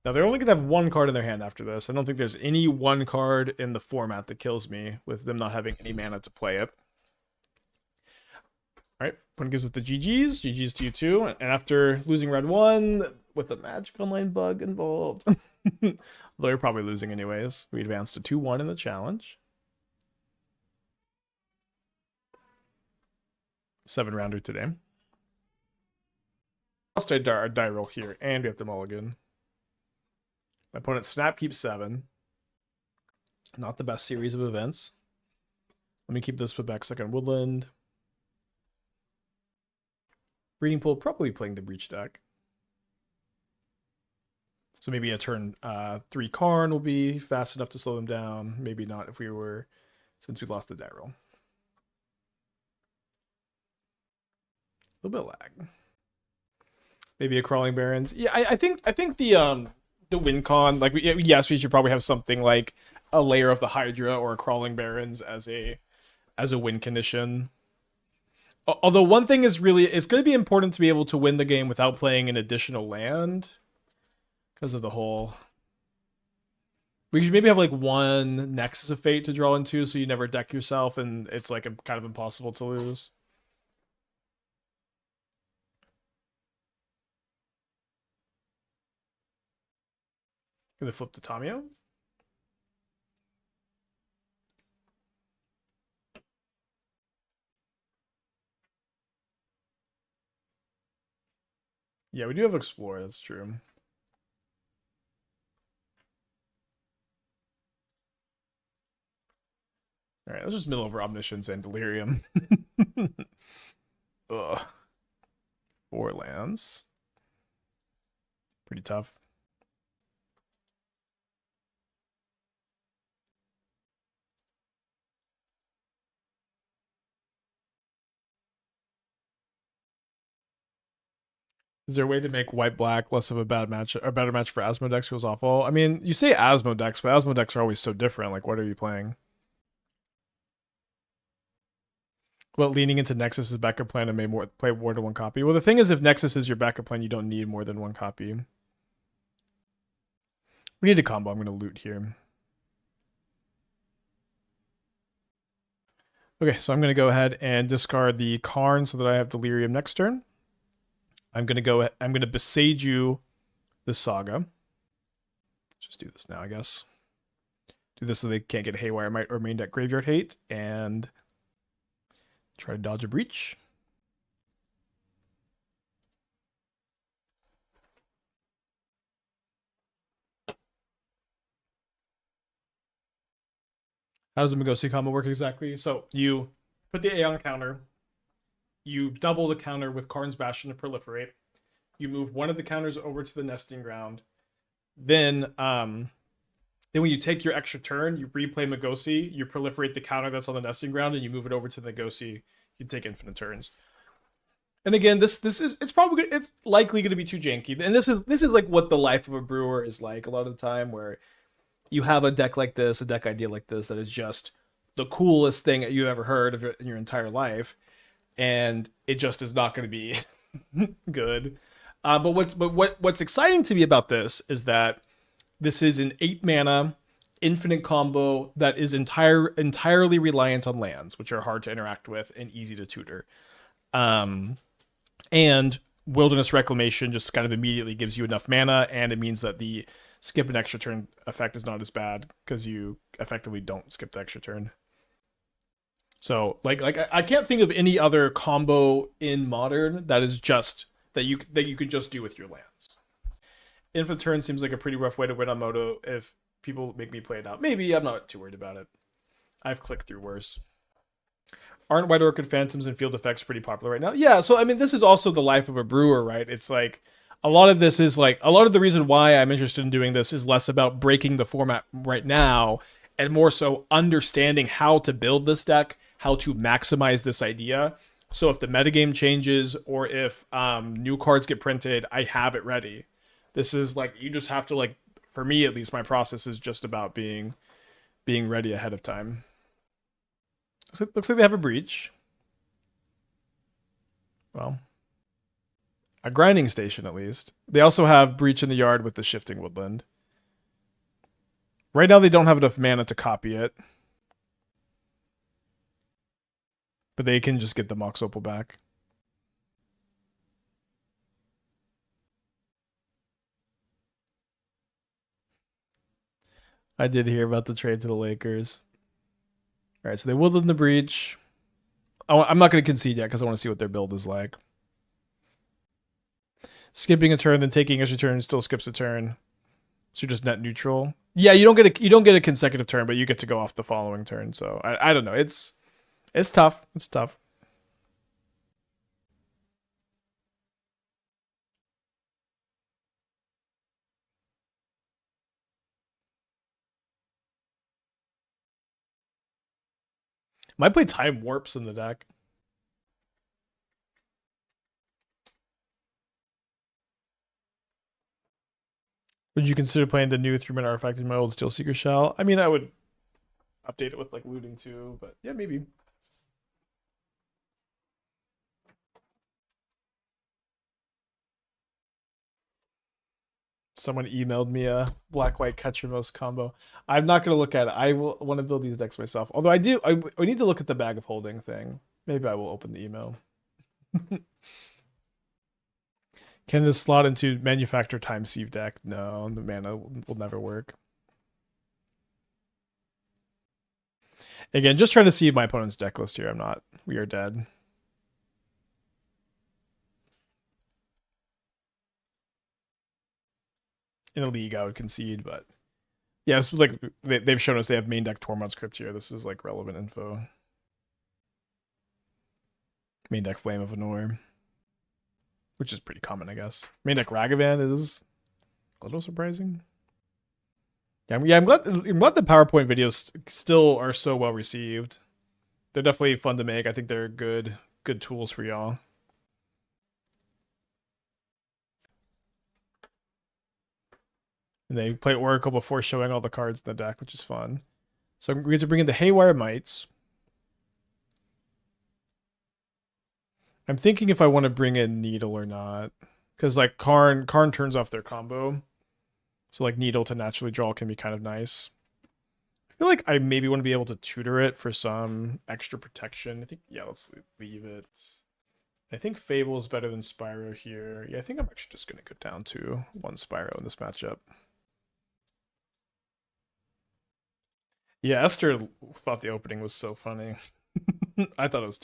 Now, they're only going to have one card in their hand after this. I don't think there's any one card in the format that kills me with them not having any mana to play it. All right, opponent gives it the GG's. GG's to you too. And after losing red 1 with a Magic Online bug involved, though you're probably losing anyways, we advanced to 2-1 in the challenge. 7-rounder today. I'll stay die roll here, and we have to mulligan. My opponent snap keeps 7. Not the best series of events. Let me keep this with back second Woodland. Breeding Pool, probably playing the Breach deck. So maybe a turn 3 Karn will be fast enough to slow them down. Maybe not if we were, since we lost the die roll. A little bit of lag. Maybe a Crawling Barrens. Yeah, I think the win con, like, yes, we should probably have something like a Lair of the Hydra or a Crawling Barrens as a win condition. Although one thing is really, it's going to be important to be able to win the game without playing an additional land because of the whole. We should maybe have like one Nexus of Fate to draw into, so you never deck yourself, and it's like kind of impossible to lose. Gonna flip the Tamio. Yeah, we do have Explore, that's true. Alright, let's just mill over Omniscience and Delirium. Ugh. 4 lands. Pretty tough. Is there a way to make white black less of a bad match, or better match for Asmodex who was awful? I mean, you say Asmodex, but Asmodex are always so different. Like, what are you playing? Well, leaning into Nexus is backup plan and play more than one copy. Well, the thing is, if Nexus is your backup plan, you don't need more than one copy. We need a combo. I'm going to loot here. Okay, so I'm going to go ahead and discard the Karn so that I have Delirium next turn. I'm going to Boseiju the Saga. Just do this now, I guess. Do this so they can't get Haywire Mite or main deck Graveyard Hate, and try to dodge a breach. How does the Migosi combo work exactly? So you put the Aeon counter, you double the counter with Karn's Bastion to proliferate, you move one of the counters over to the Nesting Ground, then Then when you take your extra turn, you replay Magosi, you proliferate the counter that's on the nesting ground, and you move it over to the Magosi. You take infinite turns. And again, this is it's likely going to be too janky. And this is like what the life of a brewer is like a lot of the time, where you have a deck like this, a deck idea like this that is just the coolest thing that you ever heard of in your entire life, and it just is not going to be good. But what's exciting to me about this is that this is an 8 mana infinite combo that is entirely reliant on lands, which are hard to interact with and easy to tutor. And Wilderness Reclamation just kind of immediately gives you enough mana, and it means that the skip an extra turn effect is not as bad because you effectively don't skip the extra turn. So like I can't think of any other combo in Modern that is just that you can just do with your lands. Infinite turn seems like a pretty rough way to win on Moto if people make me play it out. Maybe I'm not too worried about it. I've clicked through worse. Aren't White Orchid Phantoms and Field Effects pretty popular right now? Yeah, so I mean, this is also the life of a brewer, right? It's like a lot of this is like a lot of the reason why I'm interested in doing this is less about breaking the format right now and more so understanding how to build this deck, how to maximize this idea. So if the metagame changes or if new cards get printed, I have it ready. This is like, you just have to like, for me at least, my process is just about being ready ahead of time. Looks like they have a breach. Well, a grinding station at least. They also have breach in the yard with the Shifting Woodland. Right now they don't have enough mana to copy it. But they can just get the Mox Opal back. I did hear about the trade to the Lakers. All right, so they woodland the breach. I'm not going to concede yet because I want to see what their build is like. Skipping a turn, then taking extra turn still skips a turn. So you're just net neutral. Yeah, you don't get a consecutive turn, but you get to go off the following turn. So I don't know. It's tough. It's tough. Might play Time Warps in the deck. Would you consider playing the new 3-mana artifact in my old Steel Seeker shell? I mean, I would update it with like looting too, but yeah, maybe. Someone emailed me a black-white Ketramos combo. I'm not going to look at it. I will want to build these decks myself. Although I need to look at the bag of holding thing. Maybe I will open the email. Can this slot into manufacture time sieve deck? No, the mana will never work. Again, just trying to see my opponent's deck list here. I'm not. We are dead. In a league, I would concede, but yeah, it's like they've shown us they have main deck Tormod's Crypt here. This is like relevant info. Main deck Flame of Anor, which is pretty common, I guess. Main deck Ragavan is a little surprising. Yeah, I'm glad the PowerPoint videos still are so well received. They're definitely fun to make. I think they're good tools for y'all. And they play Oracle before showing all the cards in the deck, which is fun. So I'm going to bring in the Haywire Mites. I'm thinking if I want to bring in Needle or not. Because like Karn turns off their combo. So like Needle to naturally draw can be kind of nice. I feel like I maybe want to be able to tutor it for some extra protection. I think, yeah, let's leave it. I think Fable is better than Spyro here. Yeah, I think I'm actually just going to go down to 1 Spyro in this matchup. Yeah, Esther thought the opening was so funny. I thought it was...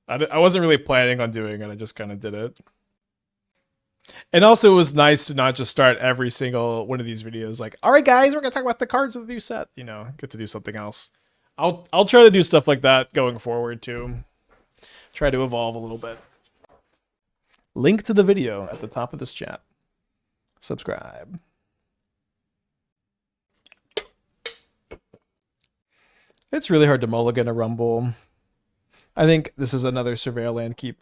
I wasn't really planning on doing it. I just kind of did it. And also, it was nice to not just start every single one of these videos like, all right, guys, we're going to talk about the cards of the new set. You know, get to do something else. I'll try to do stuff like that going forward, too. Try to evolve a little bit. Link to the video at the top of this chat. Subscribe. It's really hard to mulligan a Rumble. I think this is another Surveyor land keep.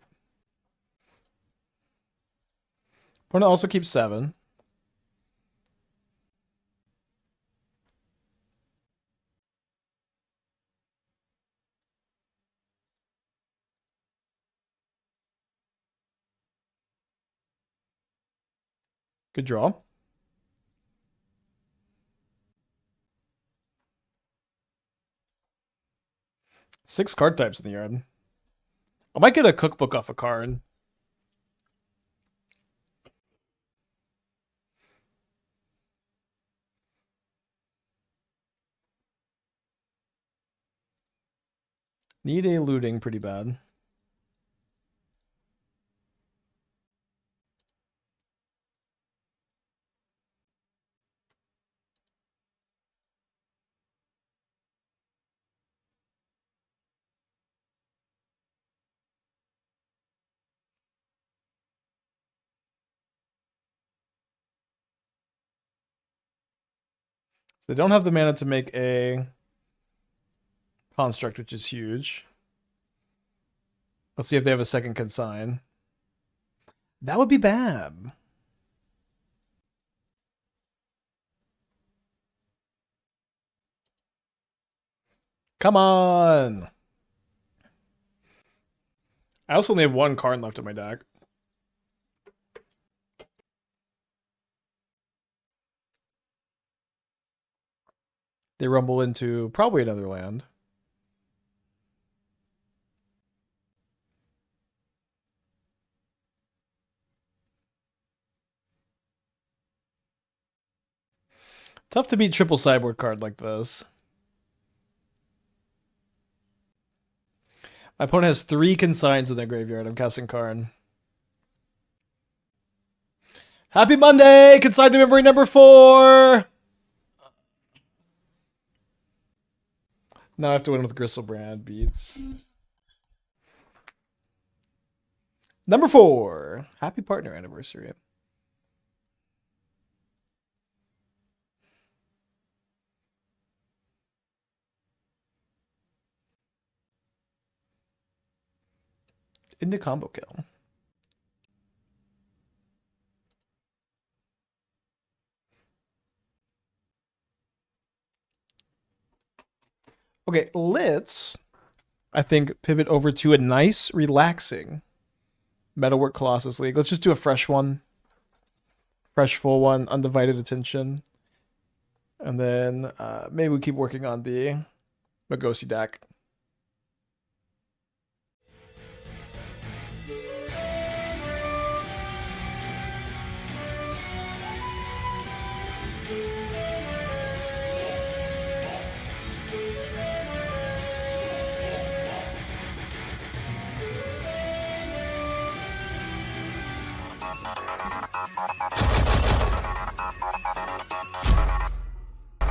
Opponent also keeps 7. Good draw. Six card types in the yard. I might get a cookbook off a Karn. Need a looting pretty bad. They don't have the mana to make a construct, which is huge. Let's see if they have a second consign. That would be bad. Come on. I also only have one card left in my deck. They rumble into probably another land. Tough to beat triple sideboard card like this. My opponent has 3 consigns in their graveyard. I'm casting Karn. Happy Monday! Consign to memory number 4! Now I have to win with Griselbrand beats. Number 4. Happy partner anniversary. Into combo kill. Okay, let's, I think, pivot over to a nice, relaxing Metalwork Colossus League. Let's just do a fresh one. Fresh full one, undivided attention. And then maybe we keep working on the Magosi deck.